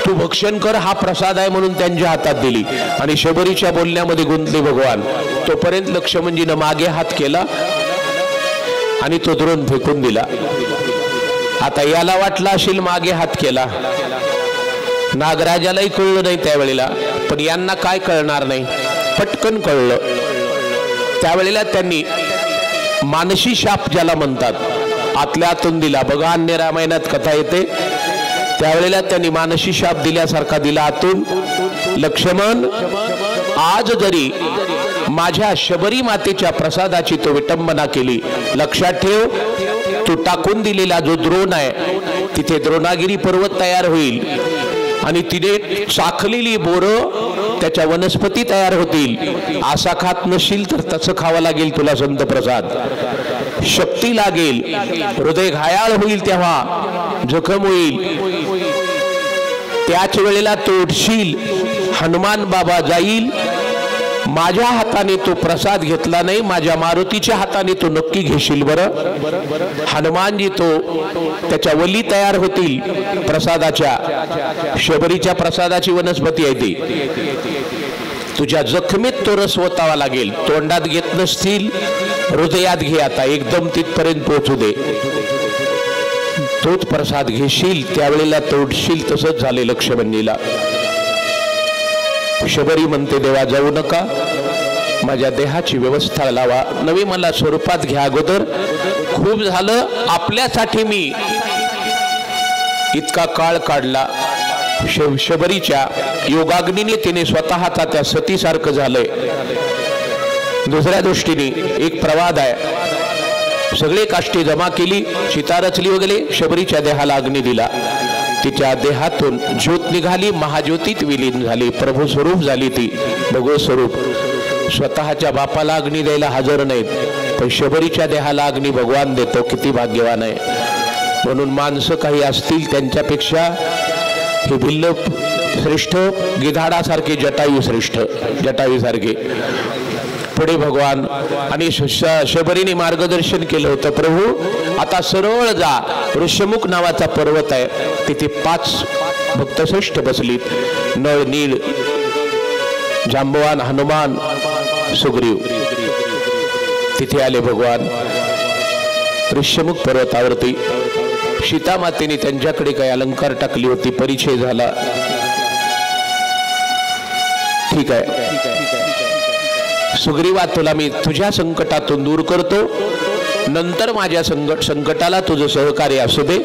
तू भक्षण कर, हा प्रसाद आहे म्हणून त्यांच्या हातात दिली. आणि शबरीच्या बोलण्यामध्ये गुंतले भगवान. तोपर्यंत लक्ष्मणजीनं मागे हात केला आणि तो द्रोण फेकून दिला. आता याला वाटलं असेल मागे हात केला, नागराजालाही कळलं नाही त्यावेळेला, पण यांना काय कळणार नाही, पटकन कळलं. त्यावेळेला त्यांनी मानसी शाप ज्याला म्हणतात आतल्या आतून दिला. बघा अन्य रामायणात कथा येते, त्यावेळेला त्यांनी मानसी शाप दिल्यासारखा दिला आतून. लक्ष्मण, आज जरी माझ्या शबरी मातेच्या प्रसादाची तो विटंबना केली, लक्षात ठेव, तू टाकून दिलेला जो द्रोण आहे तिथे द्रोणागिरी पर्वत तयार होईल आणि तिने चाखलेली बोरं त्याच्या वनस्पती तयार होतील. असा खात नशील तर तसं खावं लागेल तुला संत प्रसाद. शक्ती लागेल, हृदय घायाळ होईल, तेव्हा जखम होईल. त्याच वेळेला तो उठशील, हनुमान बाबा जाईल. माझ्या हाताने तो प्रसाद घेतला नाही, माझ्या मारुतीच्या हाताने तो नक्की घेशील बरं. हनुमानजी तो त्याच्या वली तयार होतील प्रसादाच्या. शबरीच्या प्रसादाची वनस्पती आहे ती. तुझ्या जखमीत तो रस ओतावा लागेल. तोंडात घेत नसतील, हृदयात घे. आता एकदम तिथपर्यंत पोहोचू दे, तोच प्रसाद घेशील, त्यावेळेला तो उठशील. तसंच झाले लक्ष्मणजीला. शबरी म्हणते, देवा जाऊ नका, माझ्या देहाची व्यवस्था लावा, नवी मला स्वरूपात घ्या. अगोदर खूप झालं आपल्यासाठी मी इतका काळ काढला. शबरीच्या योगाग्नीने तिने स्वतःचा त्या सतीसारखं झालंय. दुसऱ्या दृष्टीने एक प्रवाद आहे, सगळे काष्टी जमा केली, चिता रचली वगैरे, शबरीच्या देहाला अग्नी दिला. तिच्या देहातून ज्योत निघाली, महाज्योतीत विलीन झाली, प्रभू स्वरूप झाली ती, भगवत स्वरूप. स्वतःच्या बापाला अग्नी द्यायला हजर नाहीत, पण शबरीच्या देहाला अग्नी भगवान देतो. किती भाग्यवान आहे. म्हणून माणसं काही असतील त्यांच्यापेक्षा हे भिल्ल श्रेष्ठ, गिधाडासारखे जटायू श्रेष्ठ, जटायूसारखे. पुढे भगवान आणि शबरीने मार्गदर्शन केलं होतं. प्रभू आता सरळ जा, ऋषमुख नावाचा पर्वत आहे, तिथे 5 भक्तश्रेष्ठ बसलीत, नळ, नीळ, जांबवान, हनुमान, सुग्रीव. तिथे आले भगवान ऋषमुख पर्वतावरती. सीता मातेने त्यांच्याकडे काही अलंकार टाकली होती, परिचय झाला. ठीक आहे सुग्रीवा, तुला मी तुझ्या संकटातून दूर करतो, नंतर माझ्या संकटाला तुझं सहकार्य असू दे,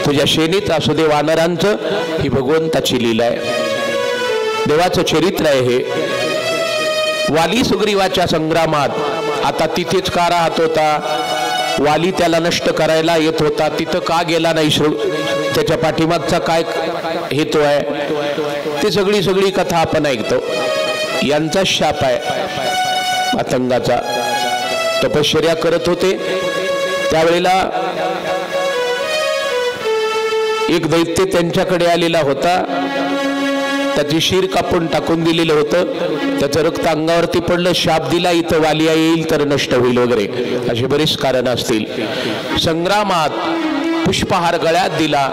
तुझ्या शेनीत असू दे, वानरांचं. ही भगवंताची लीला आहे, देवाचं चरित्र आहे हे. वाली सुग्रीवाच्या संग्रामात आता तिथेच का राहत होता, वाली त्याला नष्ट करायला येत होता, तिथं का गेला नाही, त्याच्या पाठीमागचा काय हेतू आहे, ती सगळी कथा आपण ऐकतो. यांचा शाप आहे मातंगाचा. तपश्चर्या करत होते त्यावेळेला एक दैत्य त्यांच्याकडे आलेला होता. त्याची शिर कापून टाकून दिलेलं होतं, त्याचं रक्त अंगावरती पडलं, शाप दिला इथं वालिया येईल तर नष्ट होईल वगैरे, अशी बरीच कारण असतील. संग्रामात पुष्पहार गळ्यात दिला,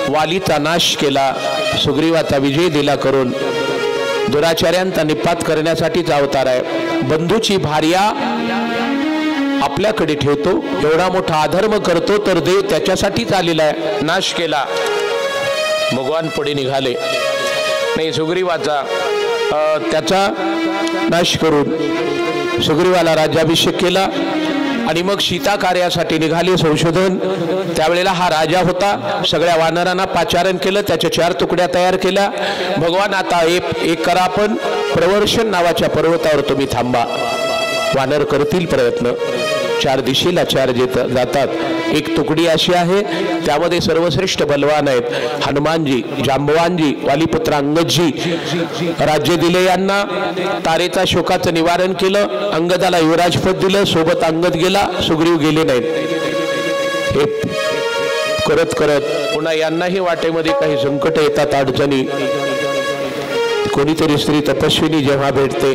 वालीचा नाश केला, सुग्रीवाचा विजय दिला करून दुराचार्यांचा निपात करण्यासाठीच अवतार आहे. बंधूची भार्या आपल्याकडे ठेवतो, एवढा मोठा अधर्म करतो तर देव त्याच्यासाठीच आलेला आहे. नाश केला, भगवान पुढे निघाले. नाही, सुग्रीवाचा त्याचा नाश करून सुग्रीवाला राज्याभिषेक केला आणि मग सीता कार्यासाठी निघाले संशोधन. त्यावेळेला हा राजा होता, सगळ्या वानरांना पाचारण केलं, त्याच्या 4 तुकड्या तयार केल्या. भगवान आता एक करा, पण प्रवर्षण नावाच्या पर्वतावर तुम्ही थांबा. वानर करतील प्रयत्न, 4 दिशेला 4 जातात. एक तुकडी अशी आहे त्यामध्ये सर्वश्रेष्ठ बलवान आहेत. हनुमानजी, जांबवानजी, वालीपुत्र अंगदजी, राज्य दिले यांना. तारेचा शोकाचं निवारण केलं, अंगदाला युवराजपद दिलं, सोबत अंगद गेला, सुग्रीव गेले नाहीत. हे करत करत पुन्हा यांनाही वाटेमध्ये काही संकट येतात, अडचणी. कोणीतरी स्त्री तपस्विनी जेव्हा भेटते,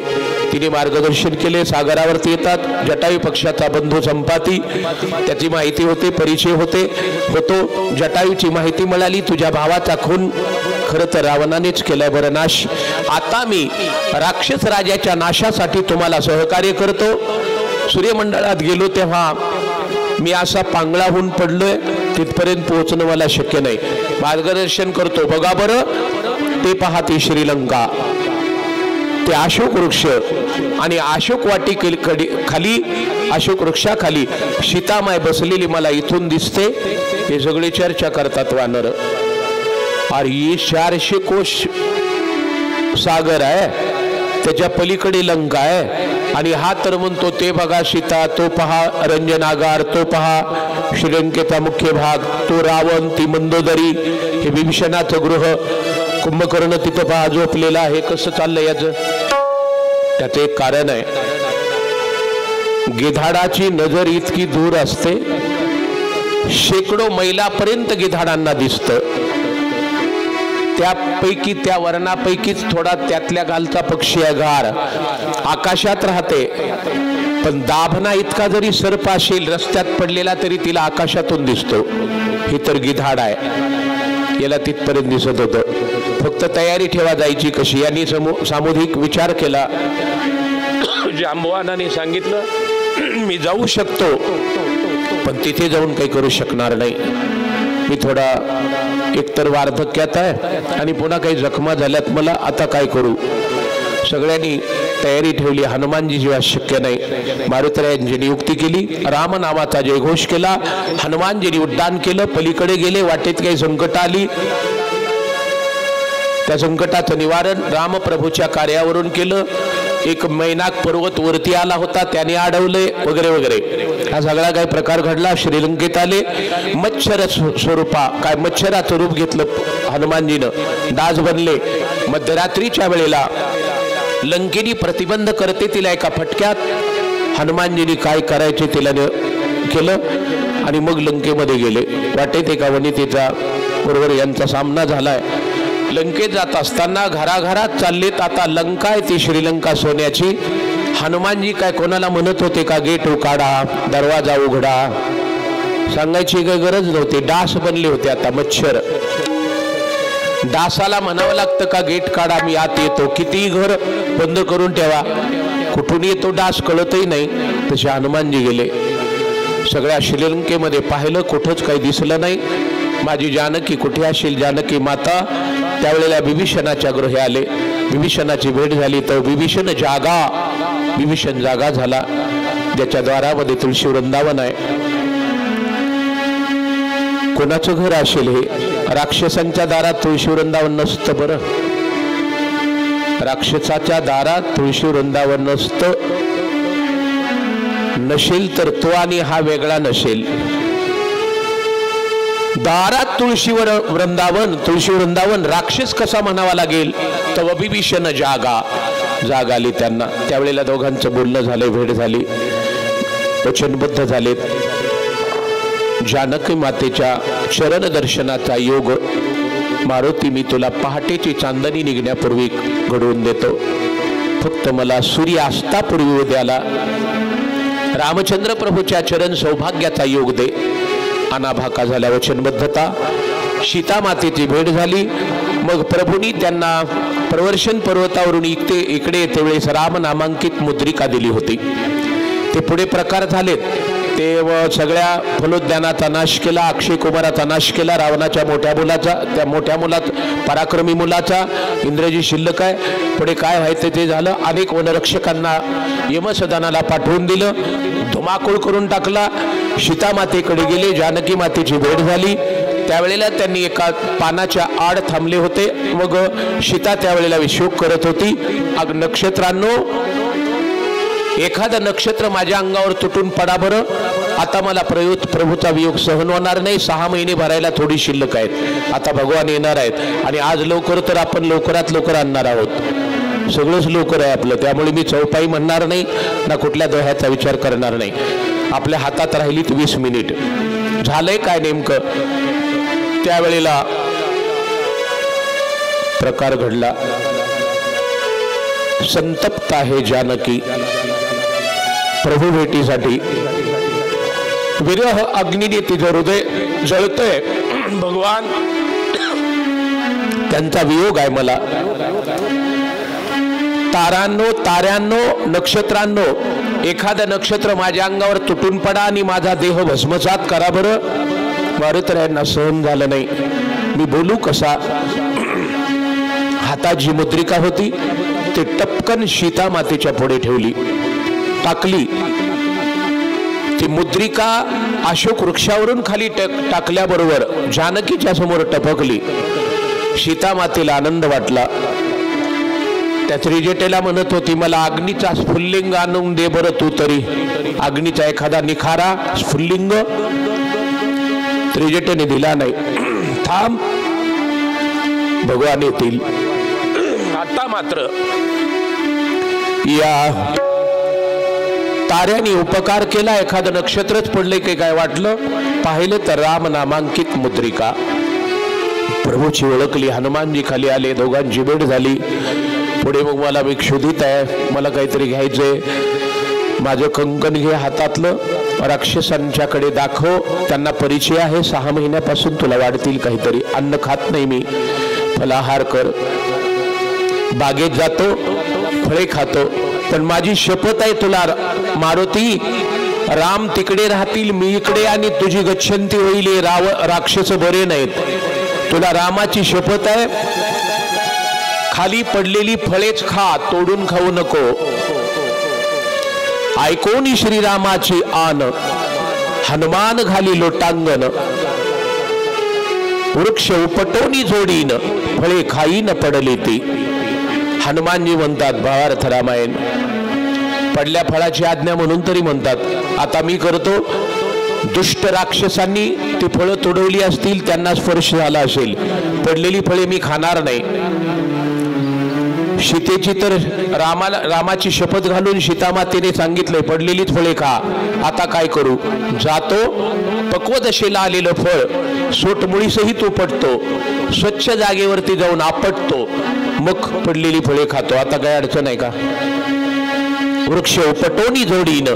तिने मार्गदर्शन केले. सागरावरती येतात, जटायू पक्षाचा बंधू संपाती, त्याची माहिती होते, परिचय होतो. जटायूची माहिती मिळाली, तुझ्या भावाचा खून खरं तर रावणानेच केलाय बरं नाश. आता मी राक्षस राजाच्या नाशासाठी तुम्हाला सहकार्य करतो. सूर्यमंडळात गेलो तेव्हा मी असा पांगळा होऊन पडलोय, तिथपर्यंत पोहोचणं मला शक्य नाही. मार्गदर्शन करतो. बघा बरं, ते पहा ती श्रीलंका, ते अशोक वृक्ष आणि अशोक वाटी खाली, अशोक वृक्षाखाली सीतामाय बसलेली मला इथून दिसते. हे सगळे चर्चा करतात वानर. अरे 400 कोश सागर आहे, त्याच्या पलीकडे लंका आहे, आणि हा तर म्हणतो ते बघा सीता, तो पहा रंजनागार, तो पहा श्रीलंकेचा मुख्य भाग, तो रावण, ती मंदोदरी, हे विभीषणाचं गृह, कुंभकर्ण तिथं पहा झोपलेला आहे. कसं चाललंय याचं? त्याचं एक कारण आहे. गिधाडाची नजर इतकी दूर असते, शेकडो मैलापर्यंत गिधाडांना दिसतं. त्यापैकी, त्या वर्णापैकीच थोडा त्यातल्या गालचा पक्षी आहे घार, आकाशात राहते. पण दाभना इतका जरी सर्प असेल रस्त्यात पडलेला तरी तिला आकाशातून दिसतो. ही तर गिधाड आहे, याला तिथपर्यंत दिसत होतं. फक्त तयारी ठेवा जायची कशी. यांनी सामुदायिक विचार केला. जांबवानाने सांगितलं मी जाऊ शकतो, पण तिथे जाऊन काही करू शकणार नाही. मी थोडा एकतर वार्धक्यात आहे आणि पुन्हा काही जखमा झाल्यात मला, आता काय करू. सगळ्यांनी तयारी ठेवली. हनुमानजी जेव्हा शक्य नाही, मारुतरायांची नियुक्ती केली, राम नामाचा जयघोष केला. हनुमानजींनी उड्डाण केलं, पलीकडे गेले. वाटेत काही संकट आली, त्या संकटाचं निवारण रामप्रभूच्या कार्यावरून केलं. एक मैनाक पर्वत वरती आला होता, त्याने अडवले वगैरे वगैरे. हा सगळा काही प्रकार घडला. श्रीलंकेत आले. मच्छर स्वरूपा, काय मच्छराचं रूप घेतलं हनुमानजीनं, डास बनले. मध्यरात्रीच्या वेळेला लंकेनी प्रतिबंध करते तिला एका फटक्यात. हनुमानजींनी काय करायचे तिला केलं आणि मग लंकेमध्ये गेले. वाटेत एका वनितेचा बरोबर यांचा सामना झालाय. लंकेत जात असताना घराघरात चाललेत. आता लंका आहे ती श्रीलंका सोन्याची. हनुमानजी काय कोणाला म्हणत होते का गेट उघडा, दरवाजा उघडा, सांगायची काही गरज नव्हती. डास बनले होते आता मच्छर. डासाला म्हणावं लागतं का गेट काढा, मी आत येतो. कितीही घर बंद करून ठेवा, कुठून येतो डास कळतही नाही. तसे हनुमानजी गेले. सगळ्या श्रीलंकेमध्ये पाहिलं, कुठंच काही दिसलं नाही. माझी जानकी कुठे असेल, जानकी माता. त्यावेळेला विभीषणाच्या गृही आले. विभीषणाची भेट झाली तर विभीषण जागा झाला. ज्याच्या द्वारामध्ये तुळशी वृंदावन आहे. कोणाचं घर असेल हे? राक्षसांच्या दारात तुळशी वृंदावन नसतं बरं. राक्षसाच्या दारात तुळशी वृंदावन नसतं. नसेल तर तो आणि हा वेगळा नसेल. दारात तुळशी वृंदावन राक्षस कसा म्हणावा लागेल. तव विभीषण जाग आली त्यांना. त्यावेळेला दोघांचं बोलणं झालं, भेट झाली, वचनबद्ध झालेत. जानकी मातेच्या चरण दर्शनाचा योग मारुती मी तुला पहाटेची चांदणी निघण्यापूर्वी घडवून देतो. फक्त मला सूर्यास्तापूर्वी उद्याला रामचंद्र प्रभूच्या चरण सौभाग्याचा योग दे. अनाभाका झाल्या वचनबद्धता. सीता मातेची भेट झाली. मग प्रभूंनी त्यांना प्रवर्षण पर्वतावरून इकडे येतेवेळेस राम नामांकित मुद्रिका दिली होती. ते पुढे प्रकार झालेत. ते सगळ्या फलोद्यानाचा नाश केला, अक्षय कुमाराचा नाश केला, रावणाच्या मोठ्या मुलाचा, त्या मोठ्या मुलात पराक्रमी मुलाचा. इंद्रजी शिल्लक आहे. पुढे काय व्हायचं ते झालं. अनेक वनरक्षकांना यमसदनाला पाठवून दिलं, धुमाकूळ करून टाकला. सीता मातेकडे गेले, जानकी मातेची भेट झाली. त्यावेळेला त्यांनी एका पानाच्या आड थांबले होते. मग सीता त्यावेळेला विशोक करत होती. नक्षत्रांनो, एखादं नक्षत्र माझ्या अंगावर तुटून पडा बरं. आता मला प्रभूचा वियोग सहन होणार नाही. 6 महिने भरायला थोडी शिल्लक आहेत. आता भगवान येणार आहेत आणि आज लवकर तर आपण लवकरात लवकर आणणार आहोत. सगळंच लवकर आहे आपलं. त्यामुळे मी चौपाई म्हणणार नाही ना कुठल्या दोह्याचा विचार करणार नाही. आपल्या हातात राहिलीत 20 मिनिट. झालंय काय नेमकं. त्यावेळेला प्रकार घडला. संतप्त आहे जानकी प्रभू भेटीसाठी. विरह अग्नीने तिचं हृदय जळतंय. भगवान, त्यांचा वियोग आहे मला. ताऱ्यांनो, नक्षत्रांनो, एखादं नक्षत्र माझ्या अंगावर तुटून पडा आणि माझा देह भस्मसात करा बरं. मारुतरायांना सहन झालं नाही. मी बोलू कसा. हातात जी मुद्रिका होती ते टपकन सीता मातेच्या पुढे ठेवली, टाकली. ती मुद्रिका अशोक वृक्षावरून खाली टाकल्याबरोबर जानकीच्या समोर टपकली. सीता मातेला आनंद वाटला. त्या त्रिजटेला म्हणत होती, मला अग्नीचा स्फुल्लिंग आणून दे बरं तू तरी. अग्नीचा एखादा निखारा स्फुल्लिंग. त्रिजटेने दिला नाही. थांब, भगवान येतील. आता मात्र या ताऱ्याने उपकार केला. एखादं नक्षत्रच पडले की काय वाटलं. पाहिलं तर राम नामांकित मुद्रिका. प्रभूची ओळखली. हनुमानजी खाली आले. दोघांची भेट झाली. पुढे मग मला मी क्षुधित आहे, मला काहीतरी घ्यायचंय. माझं कंकण घे हातातलं, राक्षसांच्याकडे दाखव. त्यांना परिचय आहे. 6 महिन्यापासून तुला वाढतील काहीतरी. अन्न खात नाही मी. फलाहार कर. बागेत जातो, फळे खातो. पण माझी शपथ आहे तुला मारुती, राम तिकडे राहतील, मी इकडे, आणि तुझी गच्छंती होईल. राक्षस बरे नाहीत. तुला रामाची शपथ आहे. खाली पडलेली फळेच खा, तोडून खाऊ नको. ऐकोनी श्रीरामाची आन, हनुमान घाली लोटांगण. वृक्ष उपटोनी जोडीन, फळे खाईन पडली ती. हनुमानजी म्हणतात भावार्थ रामायण. पडल्या फळाची आज्ञा म्हणून तरी म्हणतात. आता मी करतो. दुष्ट राक्षसांनी ती फळं तोडवली असतील, त्यांना स्पर्श झाला असेल. पडलेली फळे मी खाणार नाही. सीतेची तर रामाची शपथ घालून सीतामातेने सांगितले पडलेलीच फळे खा. आता काय करू. जातो, पक्व दशेला आलेलं फळ सोटमुळी सहित उपटतो. स्वच्छ जागेवरती जाऊन आपटतो. मग पडलेली फळे खातो. आता काय अडचण आहे का. वृक्ष उपटोनी जोडीन,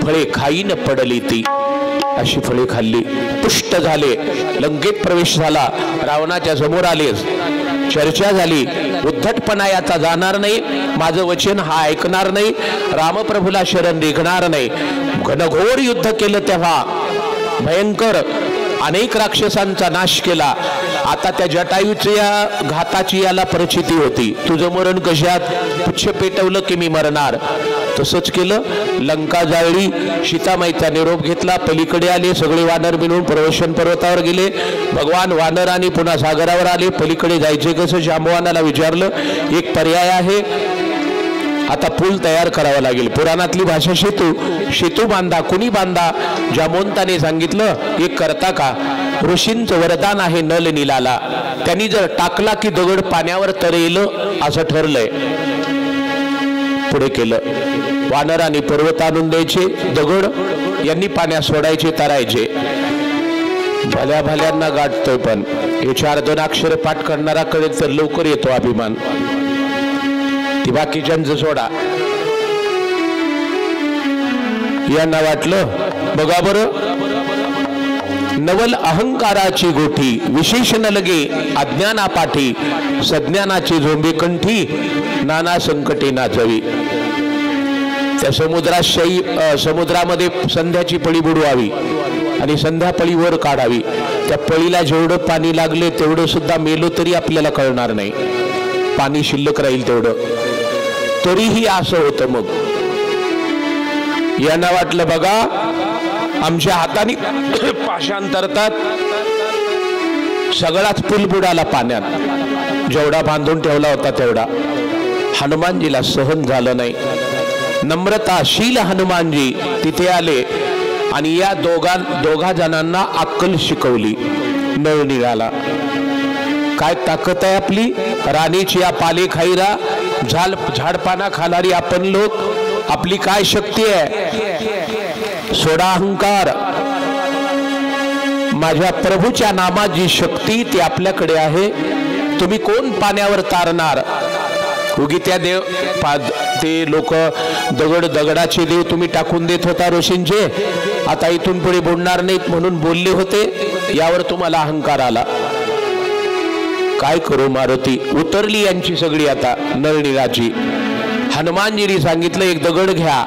फळे खाईन पडली ती. अशी फळे खाल्ली. पुष्ट झाले. लंकेत प्रवेश झाला. रावणाच्या समोर आले. चर्चा झाली. उद्धटपणा याचा जाणार नाही. माझं वचन हा ऐकणार नाही. रामप्रभूला शरण निघणार नाही. घनघोर युद्ध केलं तेव्हा भयंकर अनेक राक्षसांचा नाश केला. आता त्या जटायूच्या घाताची याला परिचिती होती. तुझं मरण कशात. पुच्छ पेटवलं की मी मरणार. तसंच केलं. लंका जाळली. सीतामाईचा निरोप घेतला. पलीकडे आले. सगळे वानर मिळून प्रवर्षण पर्वतावर गेले. भगवान वानरांनी पुन्हा सागरावर आले. पलीकडे जायचे कसं. जांबवानाला विचारलं. एक पर्याय आहे. आता पूल तयार करावा लागेल. पुराणातली भाषा शेतू. शेतू बांधा. कुणी बांधा? जामवंताने सांगितलं एक करता का? ऋषींचं वरदान आहे नल नीलाला. त्यांनी जर टाकला की दगड पाण्यावर तरेल असं ठरलंय. पुढे केलं. वानरांनी पर्वत आणून द्यायचे दगड, यांनी पाण्यात सोडायचे तरायचे. भल्या भल्यांना गाठतोय पण हे 4-2 अक्षर पाठ करणारा कळेल तर लवकर येतो अभिमान. ती बाकीच्यांचं सोडा. यांना वाटलं बघा बरं, नवल अहंकाराची गोठी, विशेष न लगे अज्ञानापाठी, सज्ञानाची झोंबे कंठी, नाना संकटे नाचवी. त्या समुद्रामध्ये संध्याची पळी बुडवावी आणि संध्या पळी वर काढावी. त्या पळीला जेवढं पाणी लागले तेवढं सुद्धा मेलो तरी आपल्याला कळणार नाही. पाणी शिल्लक राहील तेवढं. तरीही असं होतं. मग यांना वाटलं बघा आमच्या हाताने पाशांतरतात, सगळाच पूल बुडाला पाण्यात. जेवढा बांधून ठेवला होता तेवढा. हनुमानजीला सहन झालं नाही. नम्रताशील हनुमानजी तिथे आले आणि या दोघा जणांना अक्कल शिकवली. नळ निघाला. काय ताकद आहे आपली. राणीची या पाले खाईरा, झाडपाना खाणारी आपण लोक. आपली काय शक्ती आहे. सोडा अहंकार. माझ्या प्रभूच्या नामाची शक्ती ती आपल्याकडे आहे. तुम्ही कोण पाण्यावर तारणार. उगी त्या देव ते लोक दगडाचे देव तुम्ही टाकून देत होता ऋषींचे. आता इथून पुढे बुडणार नाहीत म्हणून बोलले होते. यावर तुम्हाला अहंकार आला. काय करू मारुती. उतरली यांची सगळी आता नळनीराची. हनुमानजींनी सांगितलं एक दगड घ्या,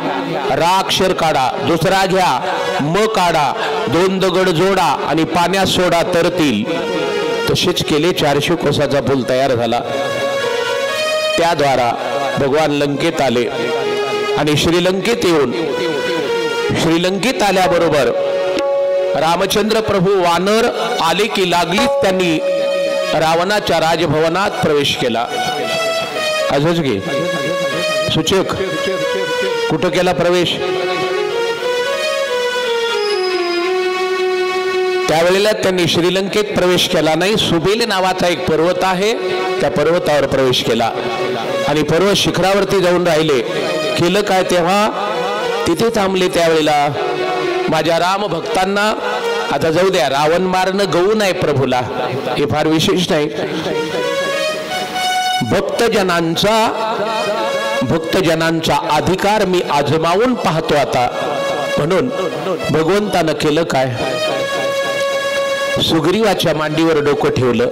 रा अक्षर काढा, दुसरा घ्या, म काढा, 2 दगड जोडा आणि पाण्यात सोडा तरतील. तसेच केले. 400 कोसाचा पूल तयार झाला. त्याद्वारा भगवान लंकेत आले आणि श्रीलंकेत येऊन श्रीलंकेत आल्याबरोबर रामचंद्र प्रभू वानर आले की लागलीच त्यांनी रावणाच्या राजभवनात प्रवेश केला. आजच घे सूचक कुठं केला प्रवेश. त्यावेळेला त्यांनी श्रीलंकेत प्रवेश केला नाही. सुबेल नावाचा एक पर्वत आहे त्या पर्वतावर प्रवेश केला आणि पर्वत शिखरावरती जाऊन राहिले. केलं काय तेव्हा तिथे थांबले. त्यावेळेला माझ्या राम भक्तांना आता जाऊ द्या, रावण मारणं गऊ नाही प्रभूला, हे फार विशेष नाही. भक्तजनांचा अधिकार मी आजमावून पाहतो आता. म्हणून भगवंतानं केलं काय. सुग्रीवाच्या मांडीवर डोकं ठेवलं.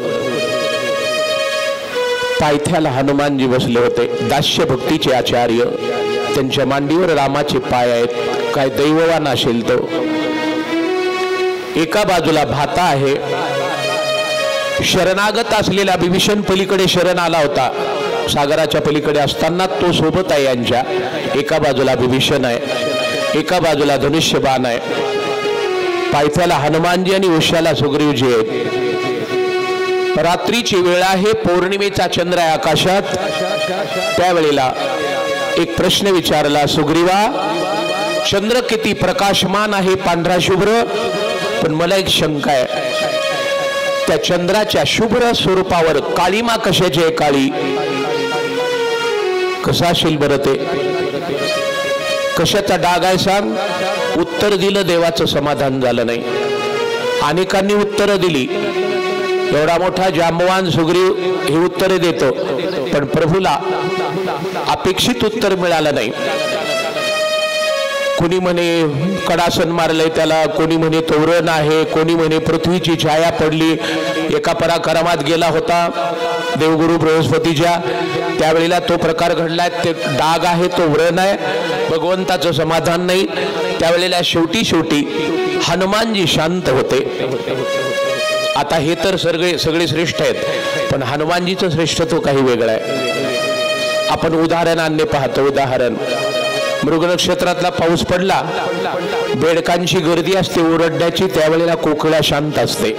पायथ्याला हनुमानजी बसले होते. दास्य भक्तीचे आचार्य. त्यांच्या मांडीवर रामाचे पाय आहेत. काय दैववान असेल तो. एका बाजूला भाता आहे. शरणागत असलेला बिभीषण पलीकडे शरण आला होता. सागराच्या पलीकडे असताना तो सोबत आहे यांच्या. एका बाजूला बिभीषण आहे, एका बाजूला धनुष्यबाण आहे. पायथ्याला हनुमानजी आणि उशाला सुग्रीवजी आहेत. रात्रीची वेळ आहे. पौर्णिमेचा चंद्र आहे आकाशात. त्यावेळेला एक प्रश्न विचारला. सुग्रीवा, चंद्र किती प्रकाशमान आहे, पांढरा शुभ्र. पण मला एक शंका आहे. त्या चंद्राच्या शुभ्र स्वरूपावर काळीमा कशाची आहे. काळी कसा असेल बरं ते. कशाचा डाग आहे सांग. उत्तर दिलं. देवाचं समाधान झालं नाही. अनेकांनी उत्तरं दिली. एवढा मोठा जांबवान सुग्रीव हे उत्तर देतो, पण प्रभूला अपेक्षित उत्तर मिळालं नाही. कोणी म्हणे कडासन मारलंय त्याला, कोणी म्हणे तोरण आहे, कोणी म्हणे पृथ्वीची छाया पडली. एका पराक्रमात गेला होता देवगुरु बृहस्पतीच्या, त्यावेळेला तो प्रकार घडलाय. ते डाग आहे, तो व्रण आहे. भगवंताचं समाधान नाही. त्यावेळेला शेवटी हनुमानजी शांत होते. आता हे तर सगळे श्रेष्ठ आहेत, पण हनुमानजीचं श्रेष्ठत्व काही वेगळं आहे. आपण उदाहरणाने पाहतो. उदाहरण, मृग नक्षत्रातला पाऊस पडला, बेडकांची गर्दी असते ओरडण्याची, त्यावेळेला कोकिळा शांत असते.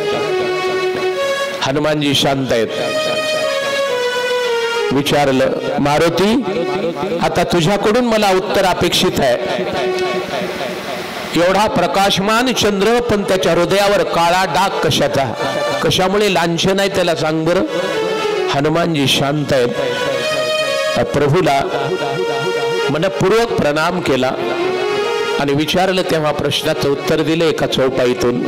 हनुमानजी शांत आहेत. विचारलं, मारुती आता तुझ्याकडून मला उत्तर अपेक्षित आहे. एवढा प्रकाशमान चंद्र पण त्याच्या हृदयावर काळा डाग कशाचा, कशामुळे लांछन आहे त्याला सांग बरं. हनुमानजी शांत आहेत. प्रभूला मनपूर्वक प्रणाम केला आणि विचारलं तेव्हा प्रश्नाचं उत्तर दिले एका चौपाईतून.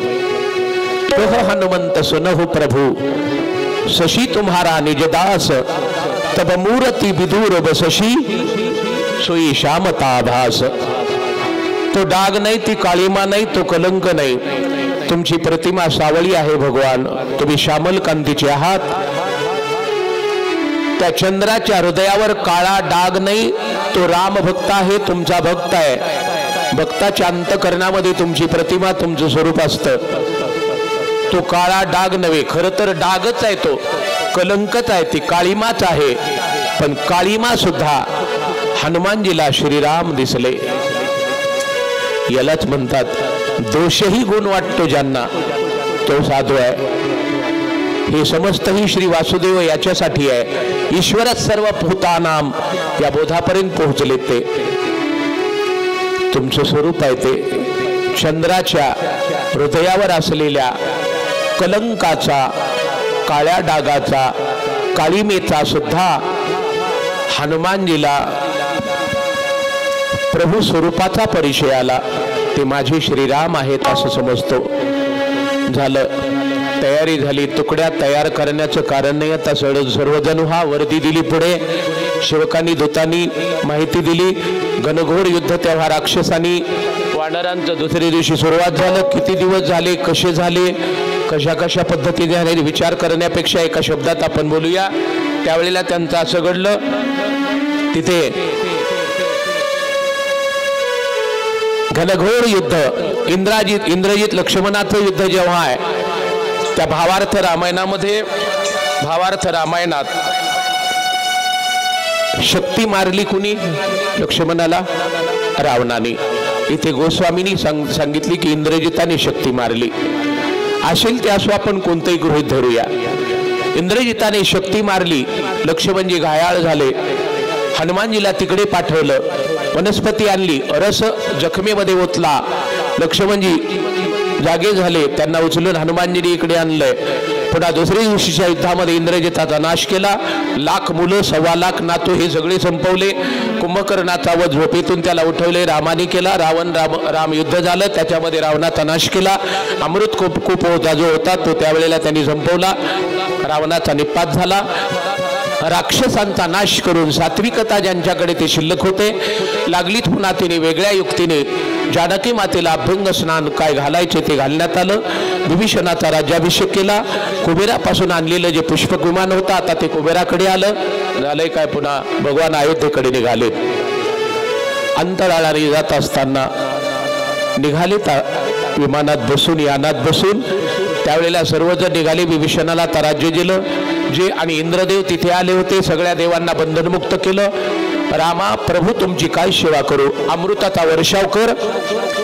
हनुमंत सुनहु प्रभु शशी तुम्हारा निजदास तब मूर्ति विदूर बसशी सोई श्यामता भास. तो डाग नाही, ती काळीमा नाही, तो कलंक नाही. तुमची प्रतिमा सावळी आहे भगवान, तुम्ही श्यामल कांतीचे आहात. त्या चंद्राच्या हृदयावर काळा डाग नाही, तो राम भक्त आहे, तुमचा भक्त आहे. भक्ताच्या अंतकरणामध्ये तुमची प्रतिमा, तुमचं स्वरूप असतं. तो काळा डाग नव्हे, खरं तर डागच आहे, तो कलंकच आहे, ती काळीमाच आहे. पण काळीमा सुद्धा हनुमानजीला श्रीराम दिसले. यालाच म्हणतात दोषही गुण वाटतो ज्यांना तो साधू आहे. हे समस्तही श्री वासुदेव याच्यासाठी आहे. ईश्वरच सर्व भूतानाम या बोधापर्यंत पोहोचले. ते तुमचं स्वरूप आहे. ते चंद्राच्या हृदयावर असलेल्या कलंकाचा, काळ्या डागाचा, काळीमेचा सुद्धा हनुमानजीला प्रभू स्वरूपाचा परिचय आला. ते माझे श्रीराम आहेत असं समजतो. झालं, तयारी झाली. तुकड्या तयार करण्याचं कारण नाही. आता सर्वजण हा वर्दी दिली पुढे. सेवकांनी दूतांनी माहिती दिली. घनघोर युद्ध तेव्हा राक्षसांनी वानरांचं दुसऱ्या दिवशी सुरुवात झालं. किती दिवस झाले, कसे झाले, कशा कशा पद्धतीने झाले विचार करण्यापेक्षा एका शब्दात आपण बोलूया. त्यावेळेला त्यांचं असं घडलं, तिथे घनघोर युद्ध, इंद्रजित लक्ष्मणाचं युद्ध जेव्हा आहे, त्या भावार्थ रामायणात शक्ती मारली कुणी लक्ष्मणाला? रावणाने. इथे गोस्वामींनी सांगितली की इंद्रजिताने शक्ती मारली. असेल ते असो, आपण कोणतेही गृहीत धरूया. इंद्रजिताने शक्ती मारली. लक्ष्मणजी घायाळ झाले. हनुमानजीला तिकडे पाठवलं. वनस्पती आणली, रस जखमेमध्ये ओतला. लक्ष्मणजी जागे झाले. त्यांना उचलून हनुमानजीने इकडे आणलंय. पुन्हा दुसऱ्या दिवशीच्या युद्धामध्ये इंद्रजिताचा नाश केला. लाख मुलं, 1.25 लाख नातू हे सगळे संपवले. कुंभकर्णाचा वध झोपेतून त्याला उठवले, रामाने केला. राम युद्ध झालं, त्याच्यामध्ये रावणाचा नाश केला. अमृत कूप होता जो होता तो त्यावेळेला त्यांनी संपवला. रावणाचा निपात झाला. राक्षसांचा नाश करून सात्विकता ज्यांच्याकडे ते शिल्लक होते लागलीत पुन्हा तिने वेगळ्या युक्तीने जानकी मातेला अभ्यंग स्नान काय घालायचे ते घालण्यात आलं. विभीषणाचा राज्याभिषेक केला. कुबेरापासून आणलेलं जे पुष्पक विमान होतं आता ते कुबेराकडे आलं. झालंय काय, पुन्हा भगवान अयोध्येकडे निघाले. अंतराळाने जात असताना निघाले विमानात बसून, यानात बसून. त्यावेळेला सर्वजण निघाले. विभीषणाला आता राज्य दिलं जे, आणि इंद्रदेव तिथे आले होते. सगळ्या देवांना बंधनमुक्त केलं. रामा प्रभू तुमची काय सेवा करू? अमृताचा वर्षाव कर.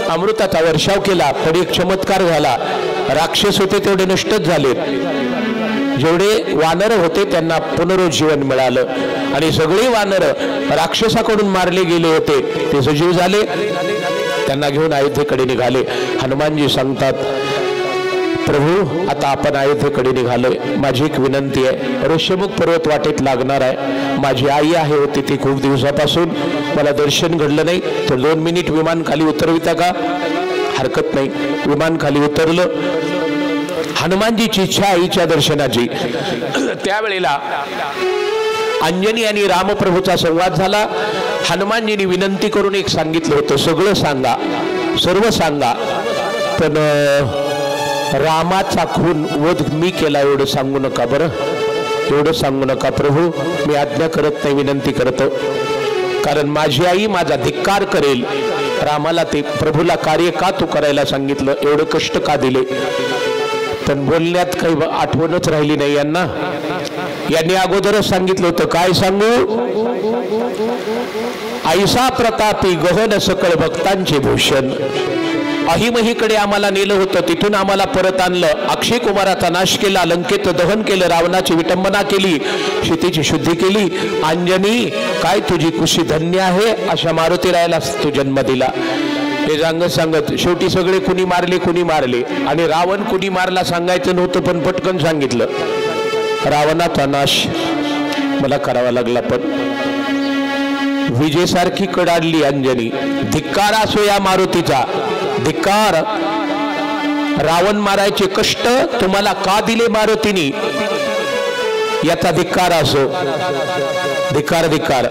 अमृताचा वर्षाव केला. पण एक चमत्कार झाला. राक्षस होते तेवढे नष्टच झाले. जेवढे वानर होते त्यांना पुनरुज्जीवन मिळालं. आणि सगळे वानर राक्षसाकडून मारले गेले होते ते सजीव झाले. त्यांना घेऊन अयोध्येकडे निघाले. हनुमानजी सांगतात, प्रभू आता आपण अयोध्येकडे निघालोय. माझी एक विनंती आहे. ऋष्यमुख पर्वत वाटेत लागणार आहे. माझी आई आहे होती ती खूप दिवसापासून, मला दर्शन घडलं नाही. तर 2 मिनिट विमान खाली उतरविता का? हरकत नाही. विमान खाली उतरलं. हनुमानजीची इच्छा आईच्या दर्शनाची. त्यावेळेला अंजनी आणि रामप्रभूचा संवाद झाला. हनुमानजींनी विनंती करून एक सांगितलं होतं, सगळं सांगा, सर्व सांगा, पण रामाचा खून वध मी केला एवढं सांगू नका बरं. एवढं सांगू नका प्रभू. मी आज्ञा करत नाही, विनंती करतो. कारण माझी आई माझा धिक्कार करेल. रामाला ते प्रभूला कार्य का तू करायला सांगितलं, एवढं कष्ट का दिले? पण बोलण्यात काही आठवणच राहिली नाही यांना. यांनी अगोदरच सांगितलं होतं, काय सांगू? ऐसा प्रतापी गहन सकळ भक्तांचे भूषण. अहिमहीकडे आम्हाला नेलं होतं, तिथून आम्हाला परत आणलं, अक्षय कुमाराचा नाश केला, लंकेत दहन केलं, रावणाची विटंबना केली, सीतेची शुद्धी केली. अंजनी काय तुझी कुशी धन्य आहे, अशा मारुतीरायाला तू जन्म दिला. हे सांगत सांगत शेवटी सगळे कुणी मारले आणि रावण कुणी मारला सांगायचं नव्हतं, पण पटकन सांगितलं. रावणाचा नाश मला करावा लागला, पण विजेसारखी कडाडली अंजनी. धिक्कार असो या मारुतीचा, धिक्कार. रावण मारायचे कष्ट तुम्हाला का दिले मारुतीने, याचा धिक्कार असो. धिक्कार धिक्कार.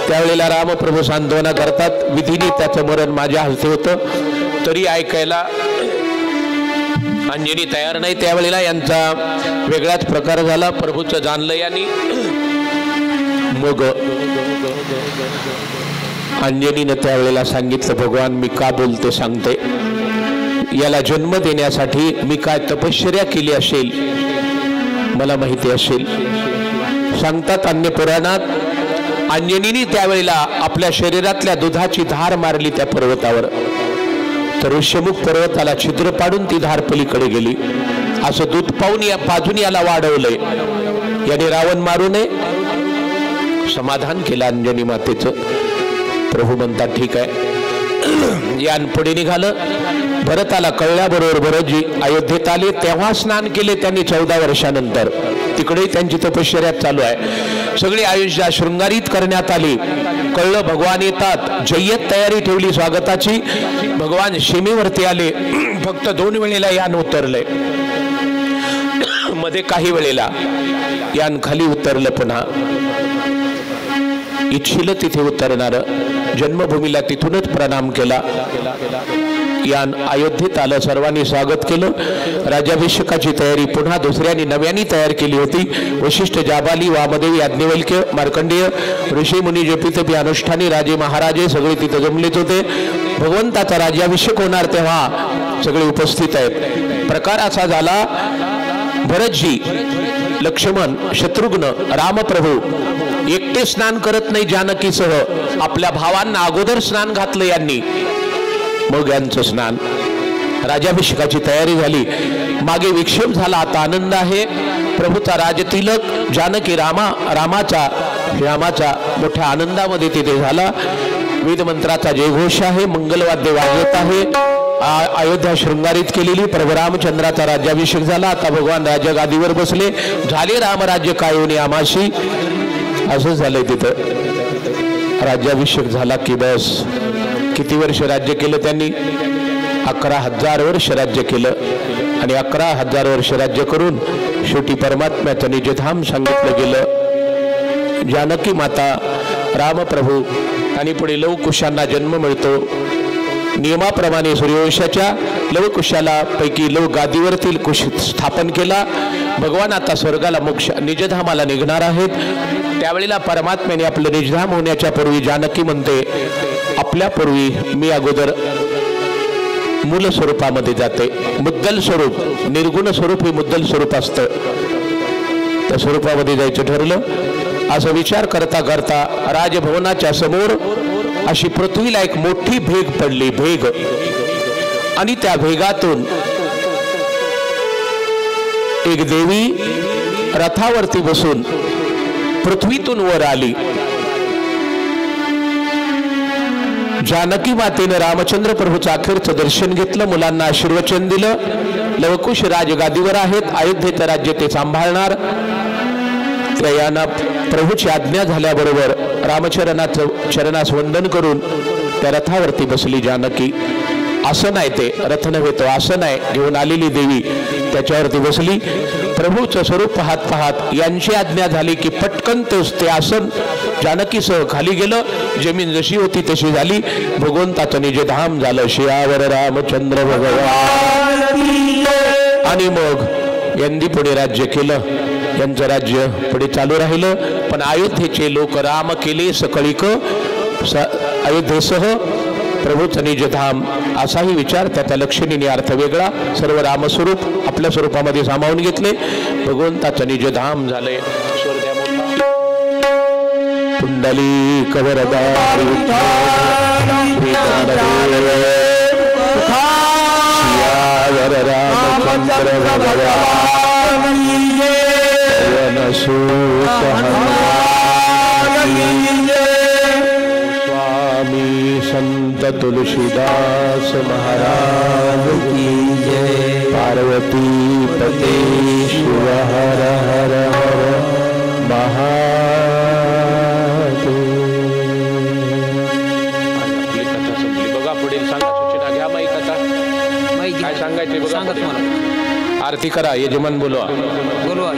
त्यावेळेला रामप्रभू सांत्वना करतात, विधीने त्याचं मरण माझ्या हस्ते होतं, तरी ऐकायला अंजनी तयार नाही. त्यावेळेला यांचा वेगळाच प्रकार झाला. प्रभूचं जाणलं यांनी. मग अंजनीनं त्यावेळेला सांगितलं, भगवान मी का बोलते सांगते. याला जन्म देण्यासाठी मी काय तपश्चर्या केली असेल मला माहिती असेल. सांगतात अन्य पुराणात, अंजनीने त्यावेळेला आपल्या शरीरातल्या दुधाची धार मारली त्या पर्वतावर, तर ऋष्यमुख पर्वताला छिद्र पाडून ती धार पलीकडे गेली. असं दूध पाहून बाजून याला वाढवलंय. याने रावण मारू नये, समाधान केलं अंजनी मातेचं. प्रभू म्हणतात ठीक आहे. यान पुढे निघालं. भरताला कळल्याबरोबर भरतजी अयोध्येत आले. तेव्हा स्नान केले त्यांनी 14 वर्षानंतर. तिकडे त्यांची तपश्चर्या चालू आहे. सगळी आयुष्य शृंगारित करण्यात आली. कळलं भगवान येतात, जय्यत तयारी ठेवली स्वागताची. भगवान सीमेवरती आले. फक्त 2 वेळेला यान उतरले. मध्ये काही वेळेला यान खाली उतरलं. पुन्हा इच्छिलं तिथे उतरणार. जन्मभूमीला तिथूनच प्रणाम केला. यान अयोध्येत आलं. सर्वांनी स्वागत केलं. राज्याभिषेकाची तयारी पुन्हा दुसऱ्यानी नव्याने तयार केली होती. वशिष्ठ, जाबाली, वामदेव, याज्ञवल्क्य, मार्कंडेय, ऋषी मुनी, जपितपी, अनुष्ठानी, राजे महाराजे सगळे तिथे जमलेच होते. भगवंताचा राज्याभिषेक होणार तेव्हा सगळे उपस्थित आहेत. प्रकार असा झाला, भरतजी, लक्ष्मण, शत्रुघ्न, रामप्रभू एकटे स्नान करत नाही जानकीसह. आपल्या भावांना अगोदर स्नान घातलं यांनी. मग यांचं स्नान. राज्याभिषेकाची तयारी झाली. मागे विक्षेप झाला. आता आनंद आहे. प्रभूचा राजतिलक जानकी रामाच्या मोठ्या आनंदामध्ये तिथे झाला. वेदमंत्राचा जयघोष आहे. मंगलवाद्य वाजवत आहे. अयोध्या शृंगारित केलेली. प्रभू रामचंद्राचा राज्याभिषेक झाला. आता भगवान राजगादीवर बसले. झाले रामराज्य कायोनी आमाशी. असं झालंय तिथं. राज्याभिषेक झाला की बस. किती वर्ष राज्य केलं त्यांनी? 11,000 वर्ष राज्य केलं. आणि 11,000 वर्ष राज्य करून शेवटी परमात्म्याचं निजधाम सांगितलं गेलं. जानकी माता, रामप्रभू आणि पुढे लवकुशांना जन्म मिळतो. नियमाप्रमाणे सूर्यवंशाच्या लवकुशाला पैकी लव गादीवरतील कुश स्थापन केला. भगवान आता स्वर्गाला मोक्ष निजधामाला निघणार आहेत. त्यावेळेला परमात्म्याने आपलं निजधाम होण्याच्या पूर्वी जानकी म्हणते, आपल्या पूर्वी मी अगोदर मूल स्वरूपामध्ये जाते. मुद्दल स्वरूप, निर्गुण स्वरूप हे मुद्दल स्वरूप असतं. त्या स्वरूपामध्ये जायचं ठरलं. असं विचार करता करता राजभवनाच्या समोर अशी पृथ्वीला एक मोठी भेग पडली. भेग. आणि त्या भेगातून एक देवी रथावरती बसून पृथ्वीतून वर आली. जानकी मातेने रामचंद्र प्रभूचं अखेरचं दर्शन घेतलं. मुलांना आशीर्वचन दिलं. लवकुश राजगादीवर आहेत. अयोध्येचं राज्य ते सांभाळणार. यांना प्रभूची आज्ञा झाल्याबरोबर रामचरणाचं चरणास वंदन करून त्या रथावरती बसली जानकी. आसन आहे ते, रथ नव्हे तो आसन आहे. घेऊन आलेली देवी त्याच्यावरती बसली. प्रभूचं स्वरूप पाहत पाहत यांची आज्ञा झाली की पटकन ते आसन जानकीसह खाली गेलं. जमीन जशी होती तशी झाली. भगवंताचं निजधाम झालं. शियावर रामचंद्र भगवान. आणि मग यांनी पुढे राज्य केलं. यांचं राज्य पुढे चालू राहिलं. पण अयोध्येचे लोक राम केले सकळीक. अयोध्येसह प्रभूचं निजधाम असाही विचार. त्याचा लक्षणीय अर्थ वेगळा. सर्व रामस्वरूप आपल्या स्वरूपामध्ये सामावून घेतले. भगवंताचं निजधाम झालंय. कुंडली कवरदारी हर रामचंद्र भगवान की जय। सूत हनुमान की जय। स्वामी संत तुलसीदास महाराज की जय। पार्वती पते शिव हर हर हर महादेव। आपली कथा संपली बघा. पुढील सांगा सूचना घ्या. माई कथा काय सांगायचे बघा. आरती करा. यजमान बोलवा. बोलवा.